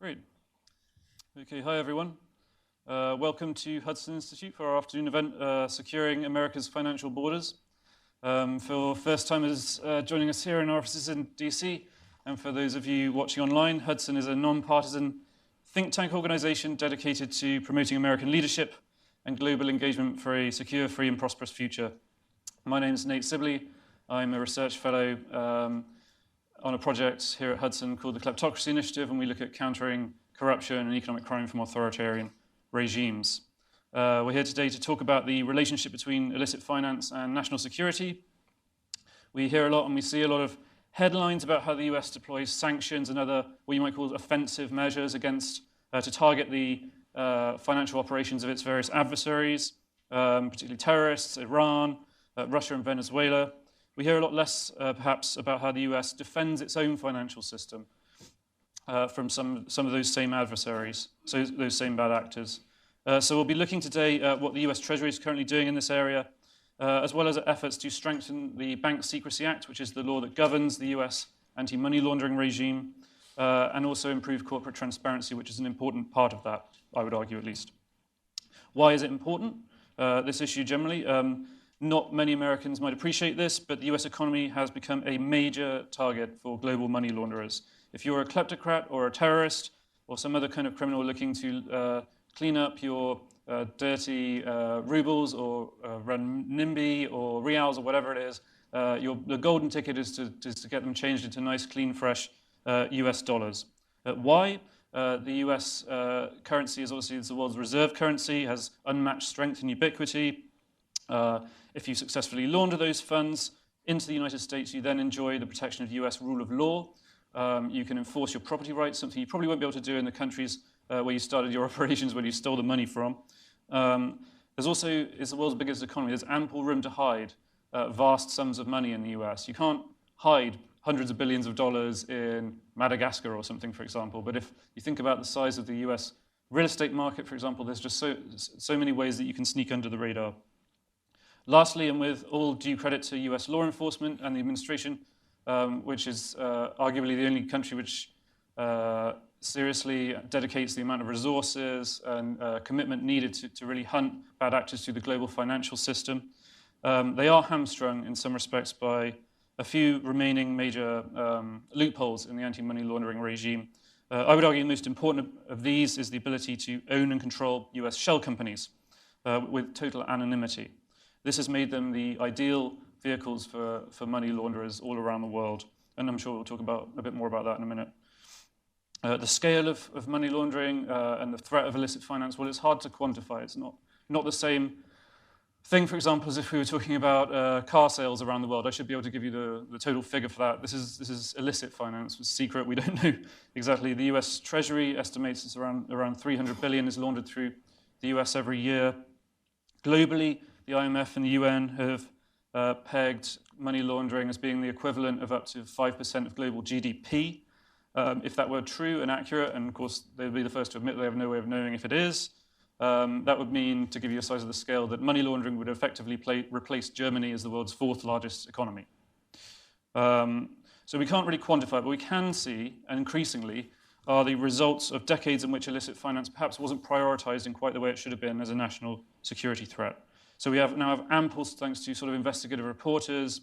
Great. Okay, hi everyone. Welcome to Hudson Institute for our afternoon event, Securing America's Financial Borders. For first-timers joining us here in our offices in DC, and for those of you watching online, Hudson is a non-partisan think tank organization dedicated to promoting American leadership and global engagement for a secure, free, and prosperous future. My name is Nate Sibley. I'm a research fellow on a project here at Hudson called the Kleptocracy Initiative, and we look at countering corruption and economic crime from authoritarian regimes. We're here today to talk about the relationship between illicit finance and national security. We hear a lot and we see a lot of headlines about how the US deploys sanctions and other, what you might call offensive measures against, to target the financial operations of its various adversaries, particularly terrorists, Iran, Russia and Venezuela. We hear a lot less, perhaps, about how the US defends its own financial system from some of those same adversaries, so those same bad actors. So we'll be looking today at what the US Treasury is currently doing in this area, as well as at efforts to strengthen the Bank Secrecy Act, which is the law that governs the US anti-money laundering regime, and also improve corporate transparency, which is an important part of that, I would argue at least. Why is it important, this issue generally? Not many Americans might appreciate this, but the US economy has become a major target for global money launderers. If you're a kleptocrat or a terrorist or some other kind of criminal looking to clean up your dirty rubles or renminbi or reals or whatever it is, the golden ticket is to get them changed into nice, clean, fresh US dollars. Why? The US currency is obviously the world's reserve currency, has unmatched strength and ubiquity. If you successfully launder those funds into the United States, you then enjoy the protection of US rule of law. You can enforce your property rights, something you probably won't be able to do in the countries where you started your operations, where you stole the money from. There's also, it's the world's biggest economy. There's ample room to hide vast sums of money in the US. You can't hide hundreds of billions of dollars in Madagascar or something, for example. But if you think about the size of the US real estate market, for example, there's just so many ways that you can sneak under the radar. Lastly, and with all due credit to US law enforcement and the administration, which is arguably the only country which seriously dedicates the amount of resources and commitment needed to really hunt bad actors through the global financial system, they are hamstrung in some respects by a few remaining major loopholes in the anti-money laundering regime. I would argue the most important of these is the ability to own and control US shell companies with total anonymity. This has made them the ideal vehicles for money launderers all around the world, and I'm sure we'll talk a bit more about that in a minute. The scale of money laundering and the threat of illicit finance, well, it's hard to quantify. It's not the same thing, for example, as if we were talking about car sales around the world. I should be able to give you the total figure for that. This is illicit finance. It's secret. We don't know exactly. The US Treasury estimates it's around 300 billion is laundered through the US every year. Globally, the IMF and the UN have pegged money laundering as being the equivalent of up to 5% of global GDP. If that were true and accurate, and of course they would be the first to admit they have no way of knowing if it is, that would mean, to give you a size of the scale, that money laundering would effectively replace Germany as the world's fourth largest economy. So we can't really quantify it, but we can see, and increasingly, are the results of decades in which illicit finance perhaps wasn't prioritized in quite the way it should have been as a national security threat. So we now have ample, thanks to sort of investigative reporters,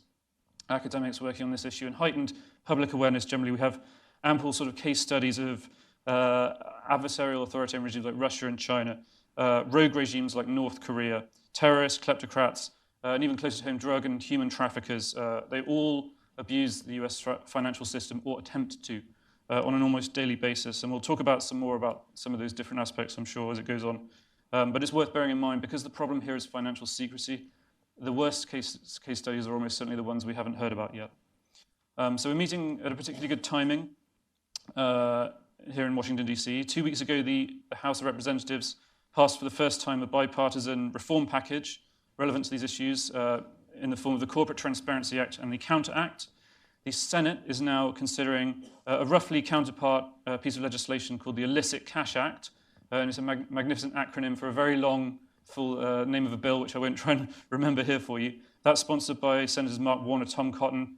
academics working on this issue, and heightened public awareness generally. We have ample sort of case studies of adversarial authoritarian regimes like Russia and China, rogue regimes like North Korea, terrorists, kleptocrats, and even closer to home, drug and human traffickers. They all abuse the US financial system or attempt to on an almost daily basis. And we'll talk about some more about some of those different aspects, I'm sure, as it goes on. But it's worth bearing in mind, because the problem here is financial secrecy, the worst case studies are almost certainly the ones we haven't heard about yet. So we're meeting at a particularly good timing here in Washington, D.C. 2 weeks ago, the House of Representatives passed for the first time a bipartisan reform package relevant to these issues in the form of the Corporate Transparency Act and the Counter Act. The Senate is now considering a roughly counterpart piece of legislation called the Illicit Cash Act, and it's a magnificent acronym for a very long, full name of a bill, which I won't try and remember here for you. That's sponsored by Senators Mark Warner, Tom Cotton,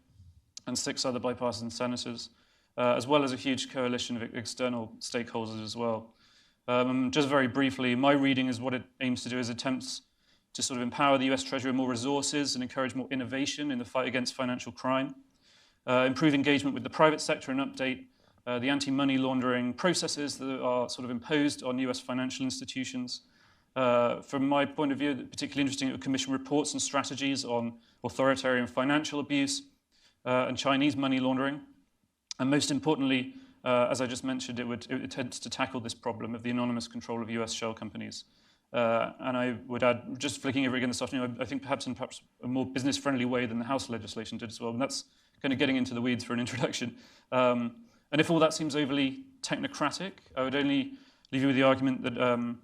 and 6 other bipartisan senators. as well as a huge coalition of external stakeholders as well. Just very briefly, my reading is what it aims to do is attempts to sort of empower the US Treasury with more resources and encourage more innovation in the fight against financial crime, improve engagement with the private sector and update the anti-money laundering processes that are sort of imposed on US financial institutions. From my point of view, particularly interesting, it would commission reports and strategies on authoritarian financial abuse and Chinese money laundering. And most importantly, as I just mentioned, it attempts to tackle this problem of the anonymous control of US shell companies. And I would add, just flicking over again this afternoon, I think perhaps in a more business-friendly way than the House legislation did as well. And that's kind of getting into the weeds for an introduction. And if all that seems overly technocratic, I would only leave you with the argument that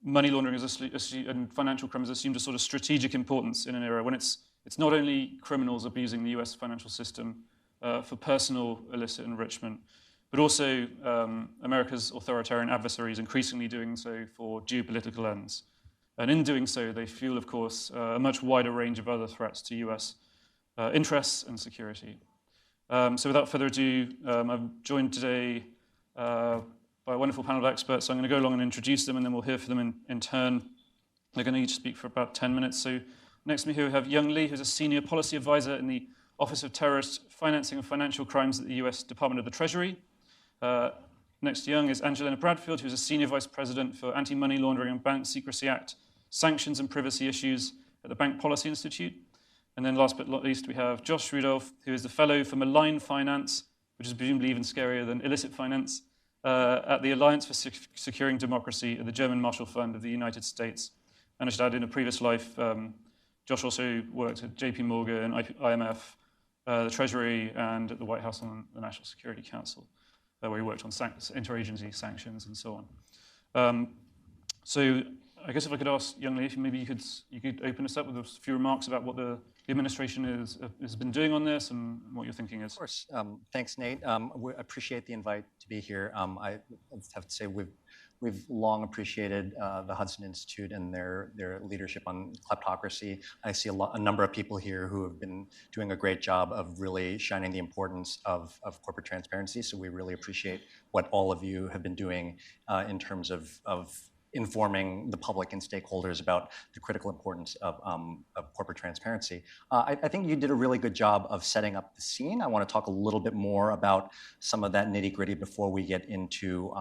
money laundering and financial crime is assumed a sort of strategic importance in an era when it's not only criminals abusing the US financial system for personal illicit enrichment, but also America's authoritarian adversaries increasingly doing so for geopolitical ends. And in doing so, they fuel, of course, a much wider range of other threats to US interests and security. So without further ado, I'm joined today by a wonderful panel of experts. So I'm going to go along and introduce them, and then we'll hear from them in turn. They're going to each speak for about 10 minutes. So next to me here we have Young Lee, who's a senior policy advisor in the Office of Terrorist Financing and Financial Crimes at the US Department of the Treasury. Next to Young is Angelena Bradfield, who's a senior vice president for Anti-Money Laundering and Bank Secrecy Act sanctions and privacy issues at the Bank Policy Institute. And then last but not least, we have Josh Rudolph, who is the fellow for malign finance, which is presumably even scarier than illicit finance, at the Alliance for Securing Democracy at the German Marshall Fund of the United States. And I should add, in a previous life, Josh also worked at JP Morgan, IMF, the Treasury, and at the White House on the National Security Council, where he worked on interagency sanctions and so on. So I guess if I could ask Young Lee, maybe you could open us up with a few remarks about what the administration has been doing on this and what your thinking is. Of course. Thanks, Nate. We appreciate the invite to be here. I have to say we've long appreciated the Hudson Institute and their leadership on kleptocracy. I see a number of people here who have been doing a great job of really shining the importance of corporate transparency. So we really appreciate what all of you have been doing in terms of informing the public and stakeholders about the critical importance of corporate transparency. I think you did a really good job of setting up the scene. I want to talk a little bit more about some of that nitty-gritty before we get into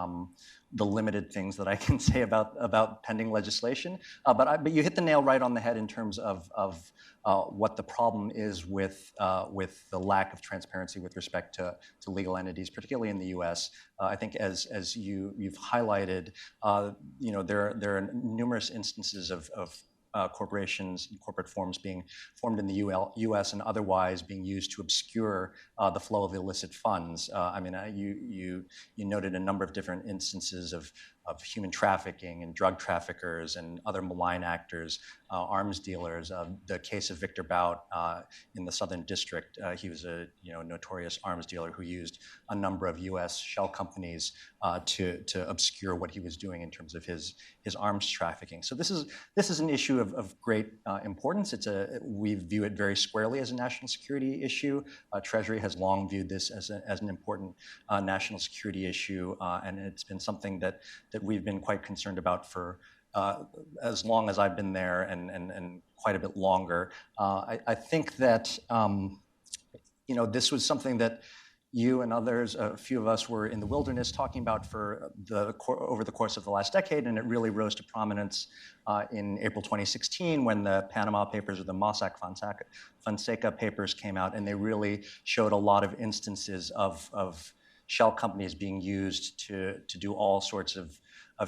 the limited things that I can say about pending legislation. But you hit the nail right on the head in terms of what the problem is with the lack of transparency with respect to legal entities, particularly in the U.S. I think as you've highlighted, there are numerous instances of corporations and corporate forms being formed in the U.S. and otherwise being used to obscure the flow of illicit funds. I mean, you noted a number of different instances of human trafficking and drug traffickers and other malign actors, arms dealers. The case of Victor Bout in the Southern District, he was a notorious arms dealer who used a number of U.S. shell companies to obscure what he was doing in terms of his arms trafficking. So this is an issue of great importance. We view it very squarely as a national security issue. Treasury has long viewed this as an important national security issue, and it's been something that we've been quite concerned about for as long as I've been there and quite a bit longer. I think that this was something that you and others, a few of us, were in the wilderness talking about over the course of the last decade, and it really rose to prominence in April 2016 when the Panama Papers or the Mossack Fonseca papers came out, and they really showed a lot of instances of shell companies being used to do all sorts of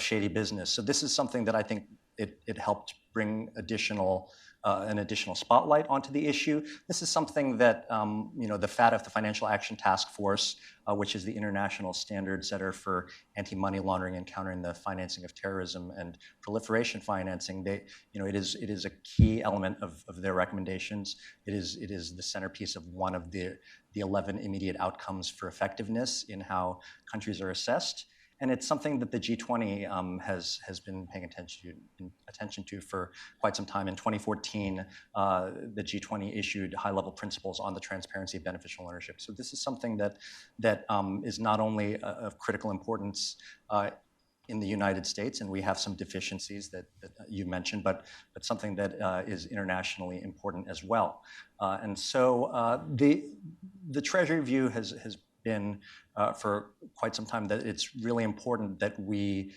shady business. So this is something that I think it helped bring an additional spotlight onto the issue. This is something that the FATF, the Financial Action Task Force, which is the international standard setter for anti-money laundering and countering the financing of terrorism and proliferation financing, it is a key element of their recommendations. It is the centerpiece of one of the 11 immediate outcomes for effectiveness in how countries are assessed. And it's something that the G20 has been paying attention to for quite some time. In 2014, the G20 issued high-level principles on the transparency of beneficial ownership. So this is something that is not only of critical importance in the United States, and we have some deficiencies that you mentioned, but something that is internationally important as well. And so the Treasury view has been for quite some time that it's really important that we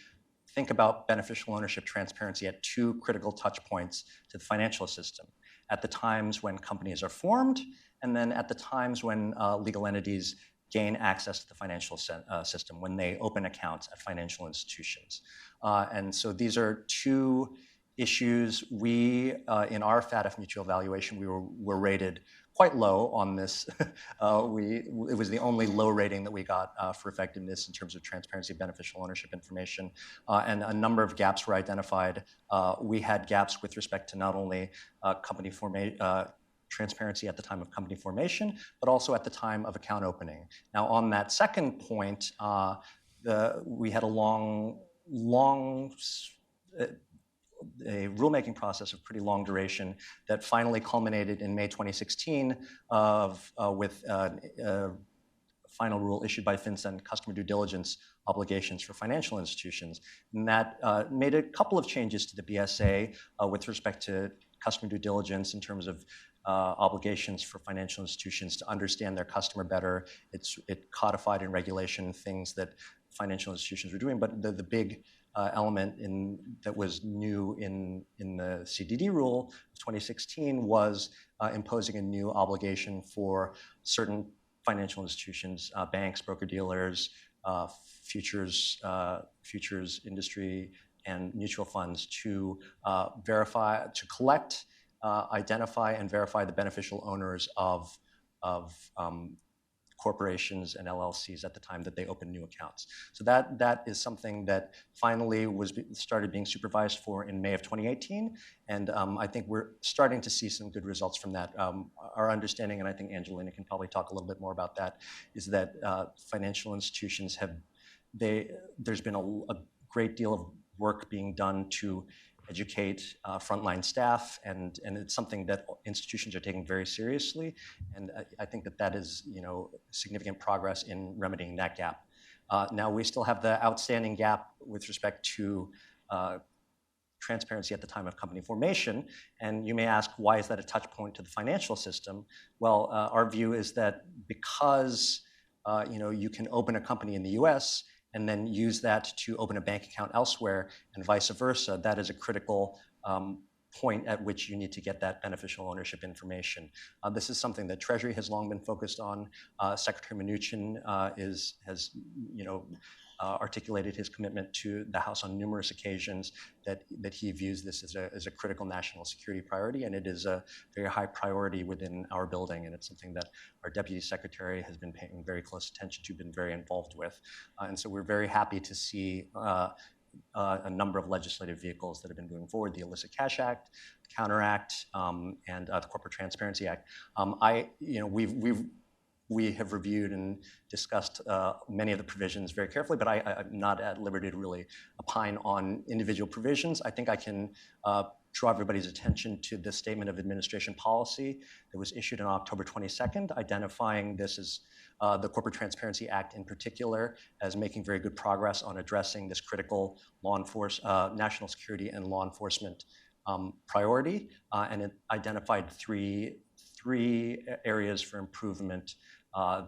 think about beneficial ownership transparency at two critical touch points to the financial system: at the times when companies are formed, and then at the times when legal entities gain access to the financial system, when they open accounts at financial institutions. And so these are two issues. We, in our FATF mutual evaluation, we were rated quite low on this. It was the only low rating that we got for effectiveness in terms of transparency of beneficial ownership information. And a number of gaps were identified. We had gaps with respect to not only company transparency at the time of company formation, but also at the time of account opening. Now, on that second point, we had a long a rulemaking process of pretty long duration that finally culminated in May 2016 with a final rule issued by FinCEN, customer due diligence obligations for financial institutions. And that made a couple of changes to the BSA with respect to customer due diligence in terms of obligations for financial institutions to understand their customer better. It codified in regulation things that financial institutions were doing, but the big element that was new in the CDD rule of 2016 was imposing a new obligation for certain financial institutions, banks, broker-dealers, futures industry, and mutual funds to collect, identify, and verify the beneficial owners of corporations and LLCs at the time that they open new accounts. So that is something that finally started being supervised for in May of 2018, and I think we're starting to see some good results from that. Our understanding, and I think Angelena can probably talk a little bit more about that, is that financial institutions there's been a great deal of work being done to educate frontline staff, and it's something that institutions are taking very seriously. And I think that is, significant progress in remedying that gap. Now we still have the outstanding gap with respect to transparency at the time of company formation. And you may ask, why is that a touch point to the financial system? Well, our view is that because you can open a company in the US and then use that to open a bank account elsewhere, and vice versa, that is a critical point at which you need to get that beneficial ownership information. This is something that Treasury has long been focused on. Secretary Mnuchin has articulated his commitment to the House on numerous occasions that he views this as a critical national security priority, and it is a very high priority within our building, and it's something that our Deputy Secretary has been paying very close attention to, been very involved with. And so we're very happy to see a number of legislative vehicles that have been moving forward: the Illicit Cash Act, the Counter Act, and the Corporate Transparency Act. We have reviewed and discussed many of the provisions very carefully, but I'm not at liberty to really opine on individual provisions. I think I can draw everybody's attention to the Statement of Administration Policy that was issued on October 22nd, identifying this as the Corporate Transparency Act in particular as making very good progress on addressing this critical national security and law enforcement priority, and it identified three areas for improvement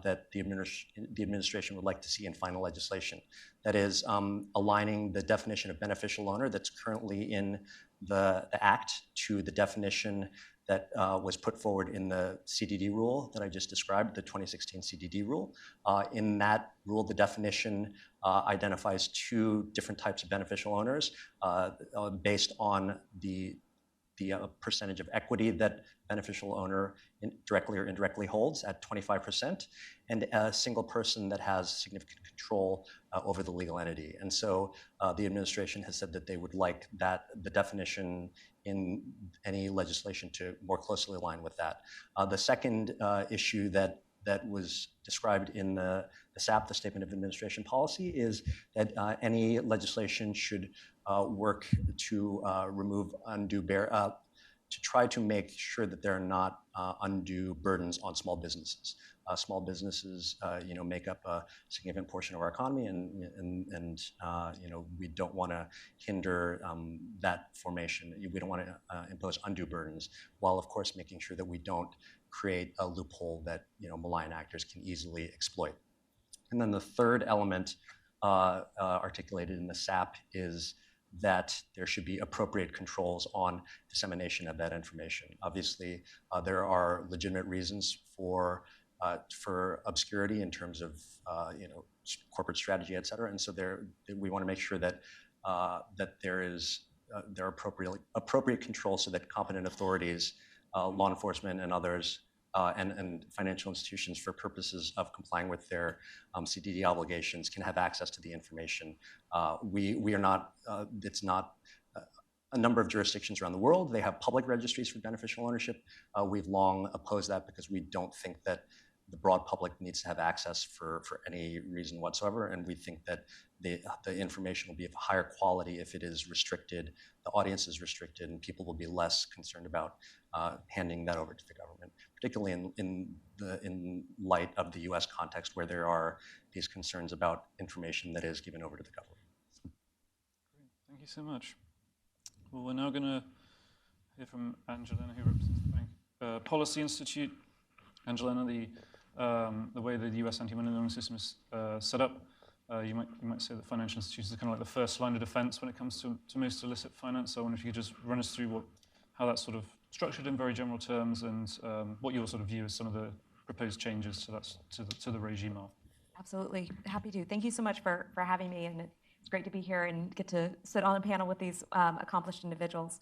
that the administration would like to see in final legislation. That is, aligning the definition of beneficial owner that's currently in the Act to the definition that was put forward in the CDD rule that I just described, the 2016 CDD rule. In that rule, the definition identifies two different types of beneficial owners based on the percentage of equity that beneficial owner directly or indirectly holds at 25%, and a single person that has significant control over the legal entity. And so the administration has said that they would like the definition in any legislation to more closely align with that. The second issue that that was described in the SAP, the Statement of Administration Policy, is that any legislation should work to remove undue to try to make sure that there are not undue burdens on small businesses. Small businesses, make up a significant portion of our economy, and we don't want to hinder that formation. We don't want to impose undue burdens, while of course making sure that we don't create a loophole that malign actors can easily exploit. And then the third element articulated in the SAP is that there should be appropriate controls on dissemination of that information. Obviously, there are legitimate reasons for obscurity in terms of corporate strategy, et cetera. And so we want to make sure that there are appropriate controls so that competent authorities, law enforcement, and others, and financial institutions, for purposes of complying with their CDD obligations, can have access to the information. We are not. It's not. A number of jurisdictions around the world, they have public registries for beneficial ownership. We've long opposed that because we don't think that the broad public needs to have access for any reason whatsoever, and we think that the information will be of higher quality if it is restricted, the audience is restricted, and people will be less concerned about handing that over to the government, particularly in light of the U.S. context, where there are these concerns about information that is given over to the government. Great. Thank you so much. Well, we're now going to hear from Angelena, who represents the bank. Policy Institute. Angelena, the way the U.S. anti-money laundering system is set up, you might say that financial institutions are kind of like the first line of defense when it comes to most illicit finance. So I wonder if you could just run us through how that's sort of structured in very general terms, and what your sort of view is some of the proposed changes to the regime are. Absolutely, happy to. Thank you so much for having me, and it's great to be here and get to sit on a panel with these accomplished individuals.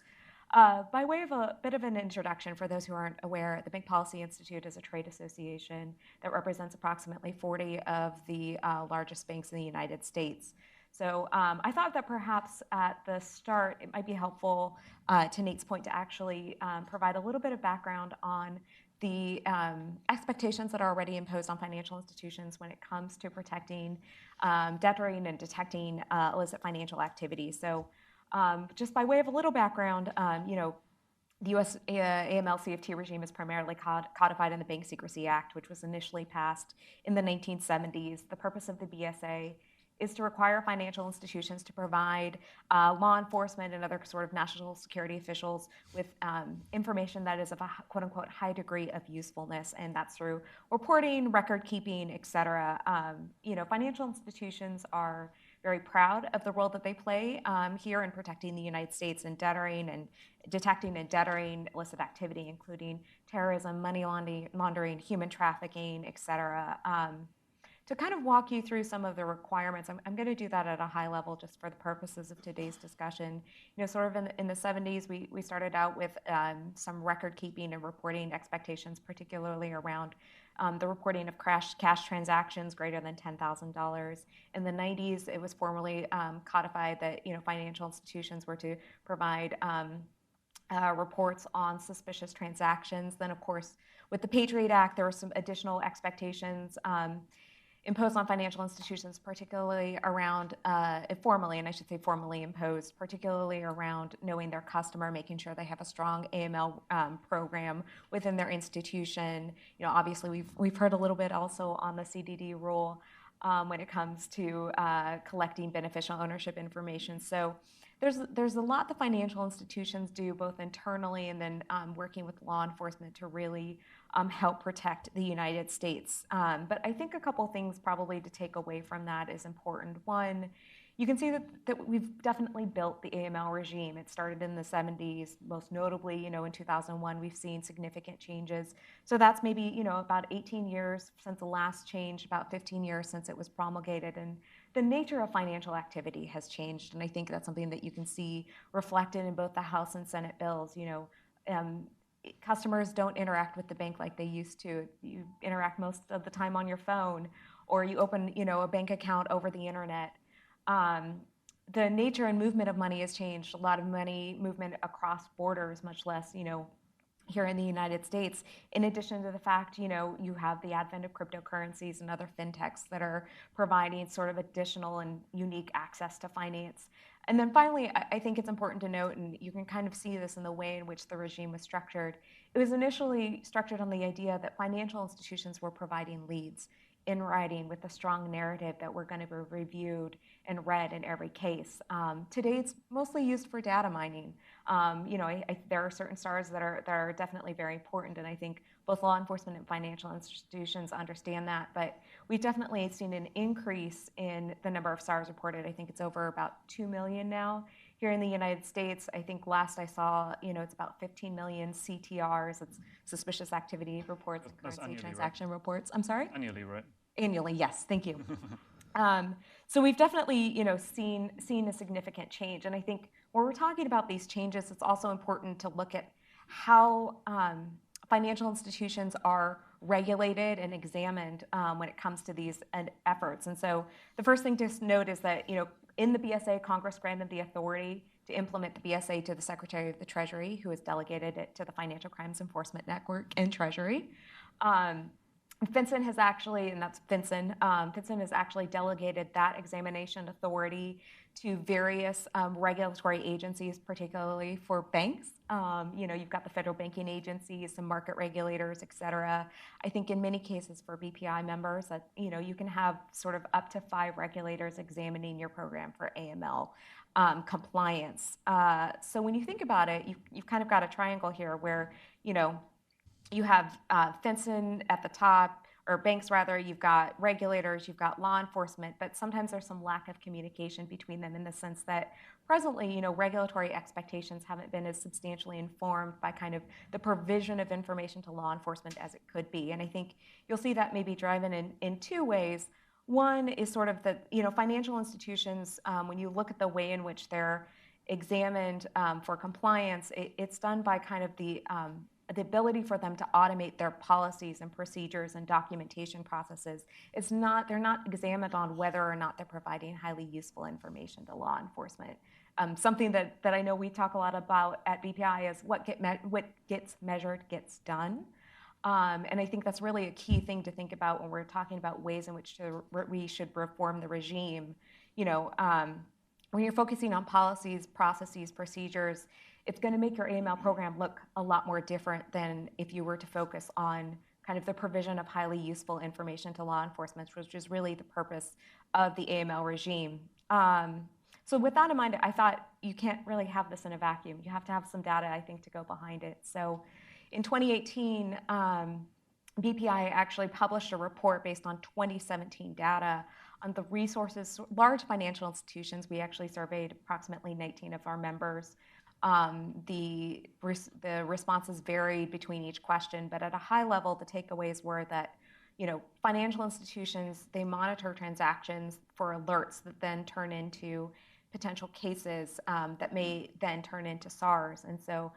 By way of a bit of an introduction, for those who aren't aware, the Bank Policy Institute is a trade association that represents approximately 40 of the largest banks in the United States. So I thought that perhaps at the start it might be helpful, to Nate's point, to actually provide a little bit of background on the expectations that are already imposed on financial institutions when it comes to protecting, deterring, and detecting illicit financial activity. So just by way of a little background, the U.S. AML-CFT regime is primarily codified in the Bank Secrecy Act, which was initially passed in the 1970s. The purpose of the BSA is to require financial institutions to provide law enforcement and other sort of national security officials with information that is of a quote-unquote high degree of usefulness, and that's through reporting, record keeping, et cetera. Financial institutions are very proud of the role that they play here in protecting the United States and deterring and detecting and deterring illicit activity, including terrorism, money laundering, human trafficking, et cetera. To kind of walk you through some of the requirements, I'm going to do that at a high level just for the purposes of today's discussion. Sort of in the 70s, we started out with some record keeping and reporting expectations, particularly around the reporting of cash transactions greater than $10,000. In the 90s, it was formally codified that financial institutions were to provide reports on suspicious transactions. Then, of course, with the Patriot Act, there were some additional expectations imposed on financial institutions, particularly around, formally imposed, particularly around knowing their customer, making sure they have a strong AML program within their institution. Obviously, we've heard a little bit also on the CDD rule when it comes to collecting beneficial ownership information. So there's a lot the financial institutions do, both internally and then working with law enforcement to really help protect the United States. But I think a couple things probably to take away from that is important. One, you can see that we've definitely built the AML regime. It started in the 70s, most notably, in 2001, we've seen significant changes. So that's maybe, about 18 years since the last change, about 15 years since it was promulgated. And the nature of financial activity has changed. And I think that's something that you can see reflected in both the House and Senate bills. Customers don't interact with the bank like they used to. You interact most of the time on your phone, or you open, a bank account over the internet. The nature and movement of money has changed. A lot of money movement across borders, much less, here in the United States, in addition to the fact, you have the advent of cryptocurrencies and other fintechs that are providing sort of additional and unique access to finance. And then finally, I think it's important to note, and you can kind of see this in the way in which the regime was structured. It was initially structured on the idea that financial institutions were providing leads in writing with a strong narrative that were going to be reviewed and read in every case. Today, it's mostly used for data mining. There are certain stars that are definitely very important, and I think both law enforcement and financial institutions understand that. But we've definitely seen an increase in the number of SARs reported. I think it's over about 2 million now. Here in the United States, I think last I saw, it's about 15 million CTRs. It's suspicious activity reports, currency annually, transaction right? reports. I'm sorry? Annually, right? Annually, yes. Thank you. So we've definitely, seen a significant change. And I think when we're talking about these changes, it's also important to look at how financial institutions are regulated and examined when it comes to these efforts. And so the first thing to note is that, in the BSA, Congress granted the authority to implement the BSA to the Secretary of the Treasury, who has delegated it to the Financial Crimes Enforcement Network and Treasury. FinCEN has actually, and that's FinCEN, FinCEN has actually delegated that examination authority to various regulatory agencies, particularly for banks. You've got the federal banking agencies, some market regulators, et cetera. I think in many cases for BPI members that, you can have sort of up to 5 regulators examining your program for AML compliance. So when you think about it, you've kind of got a triangle here where, you have FinCEN at the top, or banks rather, you've got regulators, you've got law enforcement, but sometimes there's some lack of communication between them in the sense that presently, regulatory expectations haven't been as substantially informed by kind of the provision of information to law enforcement as it could be. And I think you'll see that maybe driven in 2 ways. One is sort of the, financial institutions, when you look at the way in which they're examined for compliance, it's done by kind of the ability for them to automate their policies and procedures and documentation processes. They're not examined on whether or not they're providing highly useful information to law enforcement. Something that I know we talk a lot about at BPI is what gets measured gets done. And I think that's really a key thing to think about when we're talking about ways in which we should reform the regime. When you're focusing on policies, processes, procedures, it's going to make your AML program look a lot more different than if you were to focus on kind of the provision of highly useful information to law enforcement, which is really the purpose of the AML regime. So with that in mind, I thought you can't really have this in a vacuum. You have to have some data, I think, to go behind it. So in 2018, BPI actually published a report based on 2017 data on the resources, large financial institutions. We actually surveyed approximately 19 of our members. The responses varied between each question, but at a high level, the takeaways were that, financial institutions, they monitor transactions for alerts that then turn into potential cases that may then turn into SARs. And so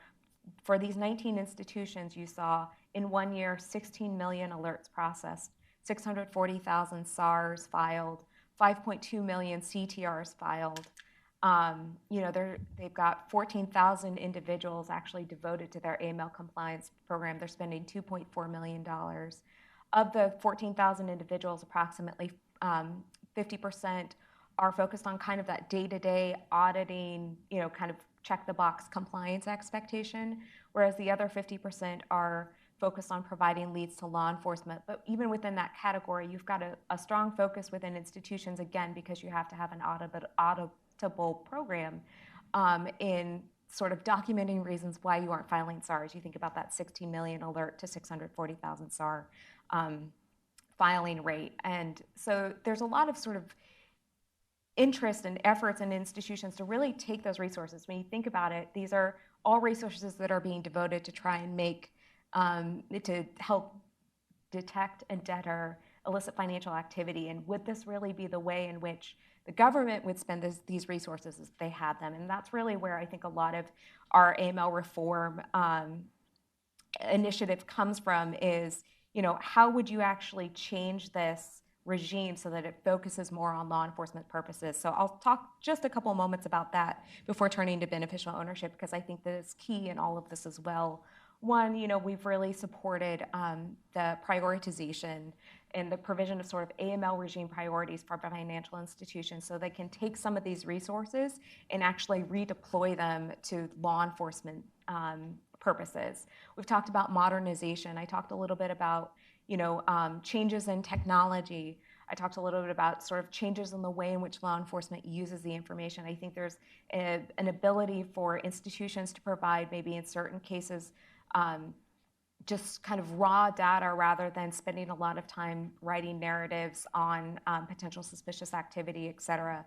for these 19 institutions, you saw in 1 year, 16 million alerts processed, 640,000 SARs filed, 5.2 million CTRs filed. They've got 14,000 individuals actually devoted to their AML compliance program. They're spending $2.4 million. Of the 14,000 individuals, approximately 50% are focused on kind of that day-to-day auditing, kind of check the box compliance expectation, whereas the other 50% are focused on providing leads to law enforcement. But even within that category, you've got a strong focus within institutions, again, because you have to have an auditable program in sort of documenting reasons why you aren't filing SARs. You think about that 16 million alert to 640,000 SAR filing rate. And so there's a lot of sort of interest and efforts in institutions to really take those resources. When you think about it, these are all resources that are being devoted to try and make, to help detect and deter illicit financial activity. And would this really be the way in which the government would spend these resources if they had them? And that's really where I think a lot of our AML reform initiative comes from is, how would you actually change this regime so that it focuses more on law enforcement purposes? So I'll talk just a couple moments about that before turning to beneficial ownership, because I think that it's key in all of this as well. One, we've really supported the prioritization and the provision of sort of AML regime priorities for financial institutions so they can take some of these resources and actually redeploy them to law enforcement purposes. We've talked about modernization. I talked a little bit about changes in technology. I talked a little bit about sort of changes in the way in which law enforcement uses the information. I think there's an ability for institutions to provide, maybe in certain cases, just kind of raw data rather than spending a lot of time writing narratives on potential suspicious activity, et cetera.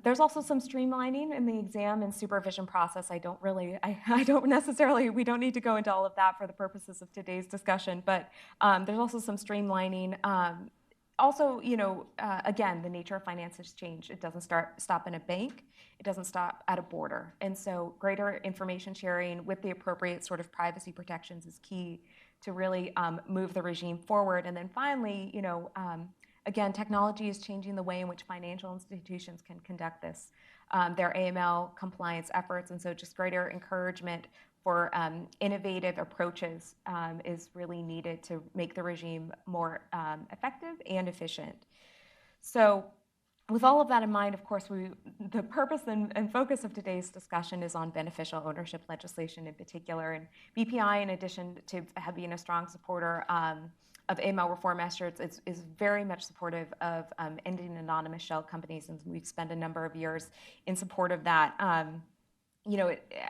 There's also some streamlining in the exam and supervision process. I don't necessarily, we don't need to go into all of that for the purposes of today's discussion, but there's also some streamlining. Also, again, the nature of finance has changed. It doesn't stop in a bank. It doesn't stop at a border. And so greater information sharing with the appropriate sort of privacy protections is key to really move the regime forward. And then finally, again, technology is changing the way in which financial institutions can conduct their AML compliance efforts. And so just greater encouragement for innovative approaches is really needed to make the regime more effective and efficient. So with all of that in mind, of course, the purpose and focus of today's discussion is on beneficial ownership legislation in particular. And BPI, in addition to being a strong supporter of AML reform efforts, is very much supportive of ending anonymous shell companies, and we've spent a number of years in support of that.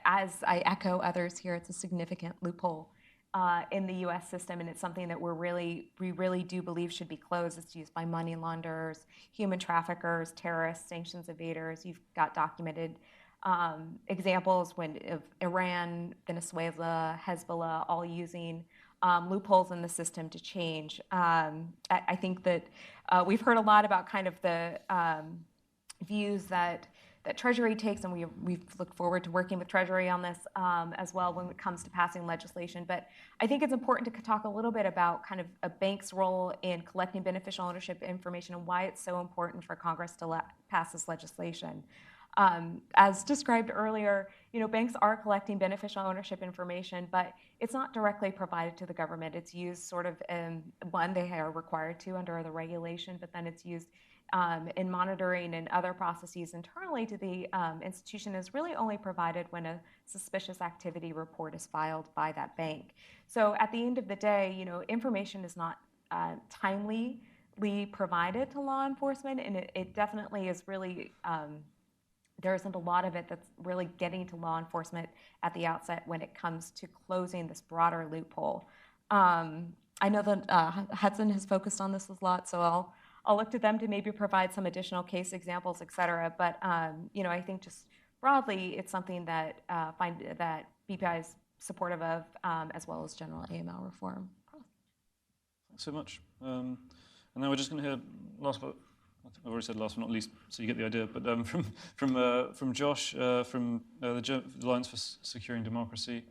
As I echo others here, it's a significant loophole in the U.S. system, and it's something that we really do believe should be closed. It's used by money launderers, human traffickers, terrorists, sanctions evaders. You've got documented examples of Iran, Venezuela, Hezbollah, all using loopholes in the system to change. I think that we've heard a lot about kind of the views that Treasury takes, and we've looked forward to working with Treasury on this as well when it comes to passing legislation. But I think it's important to talk a little bit about kind of a bank's role in collecting beneficial ownership information and why it's so important for Congress to pass this legislation. As described earlier, banks are collecting beneficial ownership information, but it's not directly provided to the government. It's used sort of, one, they are required to under the regulation, but then it's used in monitoring and other processes internally to the institution is really only provided when a suspicious activity report is filed by that bank. So at the end of the day, information is not timely provided to law enforcement, and it definitely is really, there isn't a lot of it that's really getting to law enforcement at the outset when it comes to closing this broader loophole. I know that Hudson has focused on this a lot, so I'll look to them to maybe provide some additional case examples, et cetera. But I think just broadly, it's something that that BPI is supportive of, as well as general AML reform. Thanks so much. And now we're just going to hear last but I think I've already said last but not least, so you get the idea. But from Josh from the Alliance for Securing Democracy.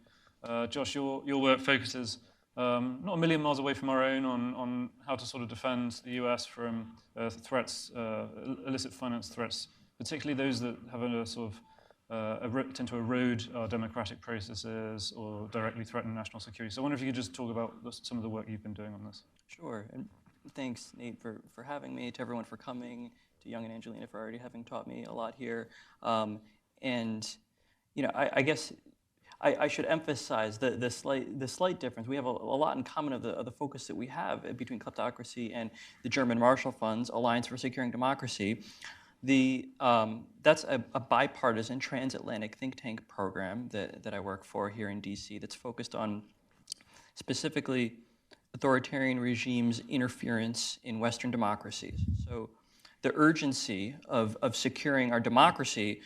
Josh, your work focuses not a million miles away from our own on how to sort of defend the US from threats, illicit finance threats, particularly those that have a sort of tend to erode our democratic processes or directly threaten national security. So I wonder if you could just talk about some of the work you've been doing on this. Sure, and thanks, Nate, for having me, to everyone for coming, to Young and Angelena for already having taught me a lot here. I guess I should emphasize the slight difference. We have a lot in common of the focus that we have between kleptocracy and the German Marshall Fund's Alliance for Securing Democracy. That's a bipartisan transatlantic think tank program that I work for here in DC that's focused on specifically authoritarian regimes' interference in Western democracies. So the urgency of securing our democracy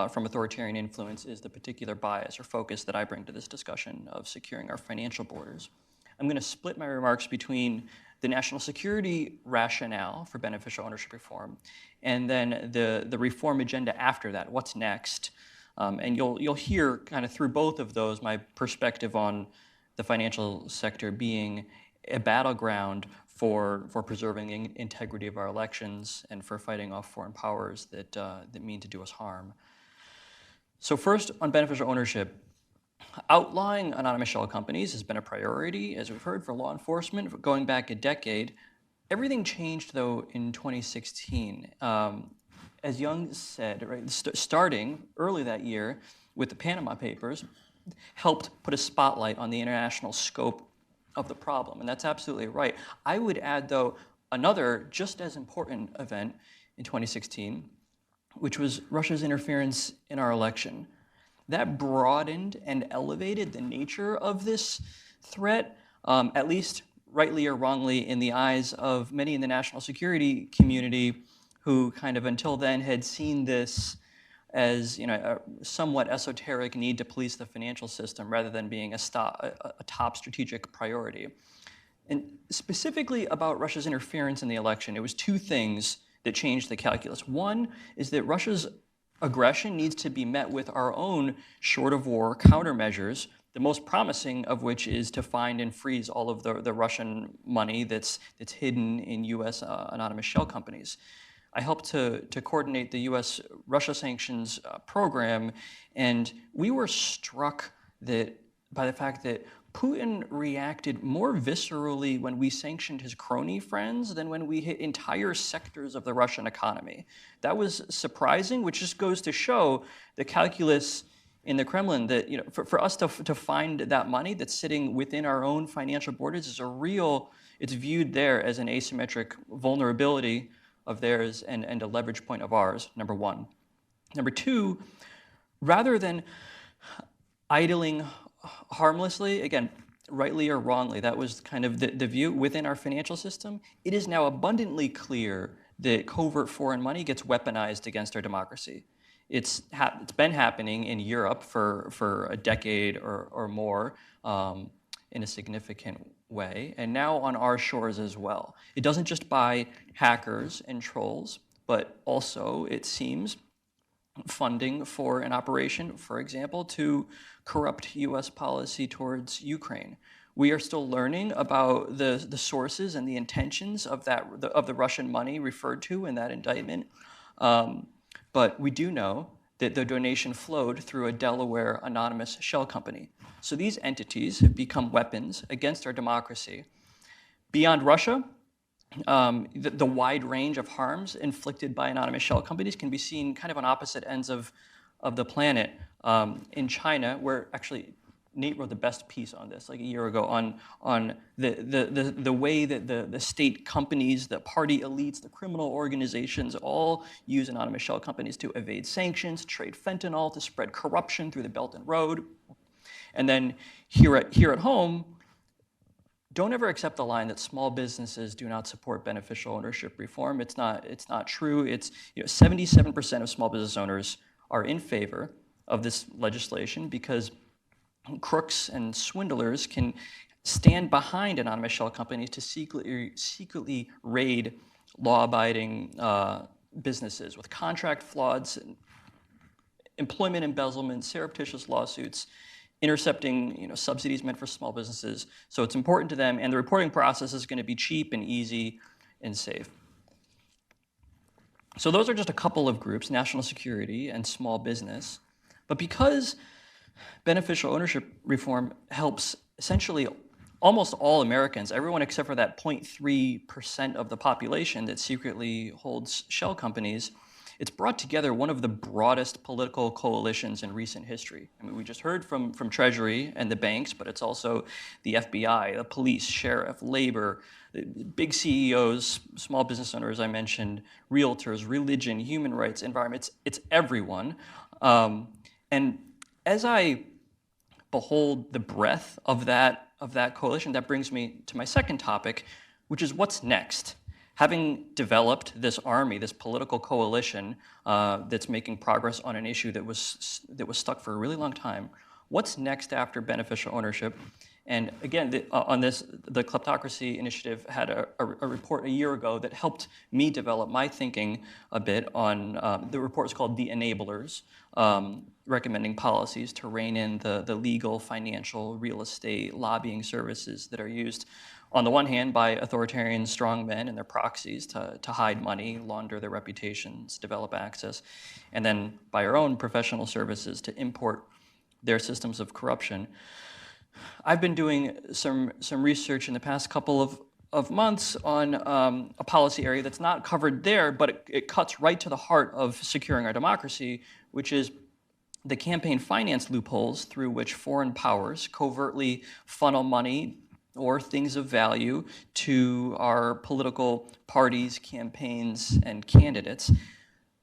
from authoritarian influence is the particular bias or focus that I bring to this discussion of securing our financial borders. I'm going to split my remarks between the national security rationale for beneficial ownership reform and then the reform agenda after that, what's next. And you'll hear kind of through both of those my perspective on the financial sector being a battleground for preserving the integrity of our elections and for fighting off foreign powers that mean to do us harm. So first, on beneficial ownership, Outlawing anonymous shell companies has been a priority, as we've heard, for law enforcement going back a decade. Everything changed, though, in 2016. As Young said, right, starting early that year with the Panama Papers, helped put a spotlight on the international scope of the problem, and that's absolutely right. I would add, though, another just as important event in 2016, which was Russia's interference in our election. That broadened and elevated the nature of this threat, at least rightly or wrongly in the eyes of many in the national security community who kind of until then had seen this as a somewhat esoteric need to police the financial system rather than being a top strategic priority. And specifically about Russia's interference in the election, it was two things that changed the calculus. One is that Russia's aggression needs to be met with our own short-of-war countermeasures, the most promising of which is to find and freeze all of the Russian money that's hidden in U.S. Anonymous shell companies. I helped to coordinate the U.S.-Russia sanctions program, and we were struck by the fact that Putin reacted more viscerally when we sanctioned his crony friends than when we hit entire sectors of the Russian economy. That was surprising, which just goes to show the calculus in the Kremlin that for us to find that money that's sitting within our own financial borders is it's viewed there as an asymmetric vulnerability of theirs and a leverage point of ours, number one. Number two, rather than idling harmlessly, again, rightly or wrongly, that was kind of the view within our financial system, it is now abundantly clear that covert foreign money gets weaponized against our democracy. It's been happening in Europe for a decade or more in a significant way, and now on our shores as well. It doesn't just buy hackers and trolls, but also, it seems, funding for an operation, for example, to corrupt U.S. policy towards Ukraine. We are still learning about the sources and the intentions of the Russian money referred to in that indictment, but we do know that the donation flowed through a Delaware anonymous shell company. So these entities have become weapons against our democracy. Beyond Russia, the wide range of harms inflicted by anonymous shell companies can be seen kind of on opposite ends of the planet. In China, where actually Nate wrote the best piece on this like a year ago on the way that the state companies, the party elites, the criminal organizations all use anonymous shell companies to evade sanctions, trade fentanyl, to spread corruption through the Belt and Road. And then here at home, don't ever accept the line that small businesses do not support beneficial ownership reform. It's not true. It's 77% of small business owners are in favor of this legislation because crooks and swindlers can stand behind anonymous shell companies to secretly raid law-abiding businesses with contract frauds, employment embezzlement, surreptitious lawsuits, intercepting subsidies meant for small businesses. So it's important to them, and the reporting process is going to be cheap and easy and safe. So those are just a couple of groups, national security and small business. But because beneficial ownership reform helps essentially almost all Americans, everyone except for that 0.3% of the population that secretly holds shell companies, it's brought together one of the broadest political coalitions in recent history. I mean, we just heard from Treasury and the banks, but it's also the FBI, the police, sheriff, labor, big CEOs, small business owners I mentioned, realtors, religion, human rights, environment. It's everyone. And as I behold the breadth of that coalition, that brings me to my second topic, which is what's next? Having developed this army, this political coalition that's making progress on an issue that was stuck for a really long time, what's next after beneficial ownership? And again, on this, the Kleptocracy Initiative had a report a year ago that helped me develop my thinking a bit on, the report is called The Enablers, recommending policies to rein in the legal, financial, real estate, lobbying services that are used on the one hand by authoritarian strongmen and their proxies to hide money, launder their reputations, develop access, and then by our own professional services to import their systems of corruption. I've been doing some research in the past couple of months on a policy area that's not covered there, but it cuts right to the heart of securing our democracy, which is the campaign finance loopholes through which foreign powers covertly funnel money or things of value to our political parties, campaigns, and candidates.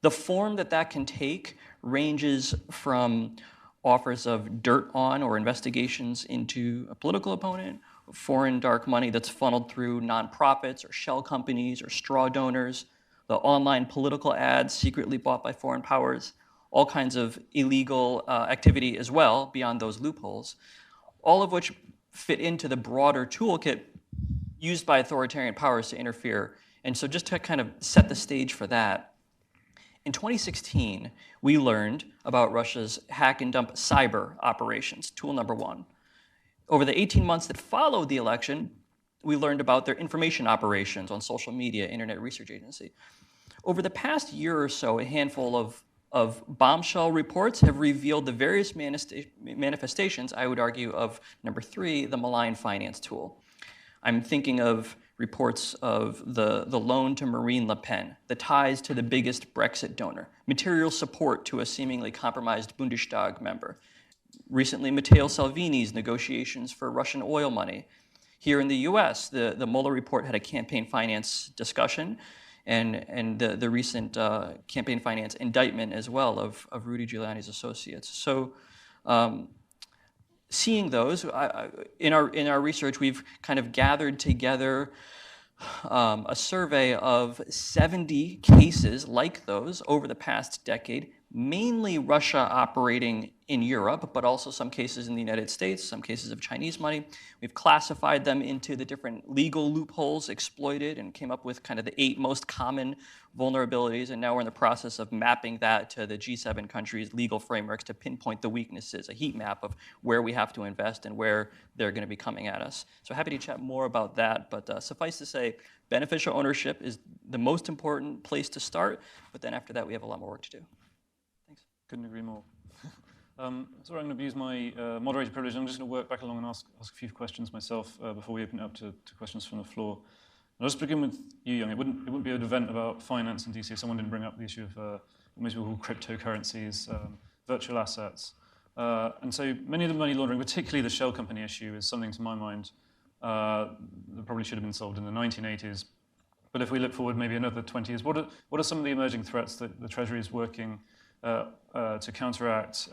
The form that can take ranges from offers of dirt on or investigations into a political opponent, foreign dark money that's funneled through nonprofits or shell companies or straw donors, the online political ads secretly bought by foreign powers, all kinds of illegal activity as well beyond those loopholes, all of which fit into the broader toolkit used by authoritarian powers to interfere. And so just to kind of set the stage for that, in 2016, we learned about Russia's hack and dump cyber operations, tool number one. Over the 18 months that followed the election, we learned about their information operations on social media, Internet Research Agency. Over the past year or so, a handful of bombshell reports have revealed the various manifestations, I would argue, of number three, the malign finance tool. I'm thinking of reports of the loan to Marine Le Pen, the ties to the biggest Brexit donor, material support to a seemingly compromised Bundestag member. Recently, Matteo Salvini's negotiations for Russian oil money. Here in the US, the Mueller report had a campaign finance discussion, and the recent campaign finance indictment as well of Rudy Giuliani's associates. So seeing those, in our research, we've kind of gathered together a survey of 70 cases like those over the past decade, mainly Russia operating in Europe, but also some cases in the United States, some cases of Chinese money. We've classified them into the different legal loopholes exploited and came up with kind of the 8 most common vulnerabilities, and now we're in the process of mapping that to the G7 countries' legal frameworks to pinpoint the weaknesses, a heat map of where we have to invest and where they're going to be coming at us. So happy to chat more about that, but suffice to say, beneficial ownership is the most important place to start, but then after that we have a lot more work to do. Thanks. Couldn't agree more. So I'm going to use my moderator privilege. I'm just going to work back along and ask a few questions myself before we open it up to questions from the floor. And I'll just begin with you, Young. It wouldn't be an event about finance in DC if someone didn't bring up the issue of what most people call cryptocurrencies, virtual assets. And so many of the money laundering, particularly the shell company issue, is something to my mind that probably should have been solved in the 1980s. But if we look forward maybe another 20 years, what are some of the emerging threats that the Treasury is working to counteract,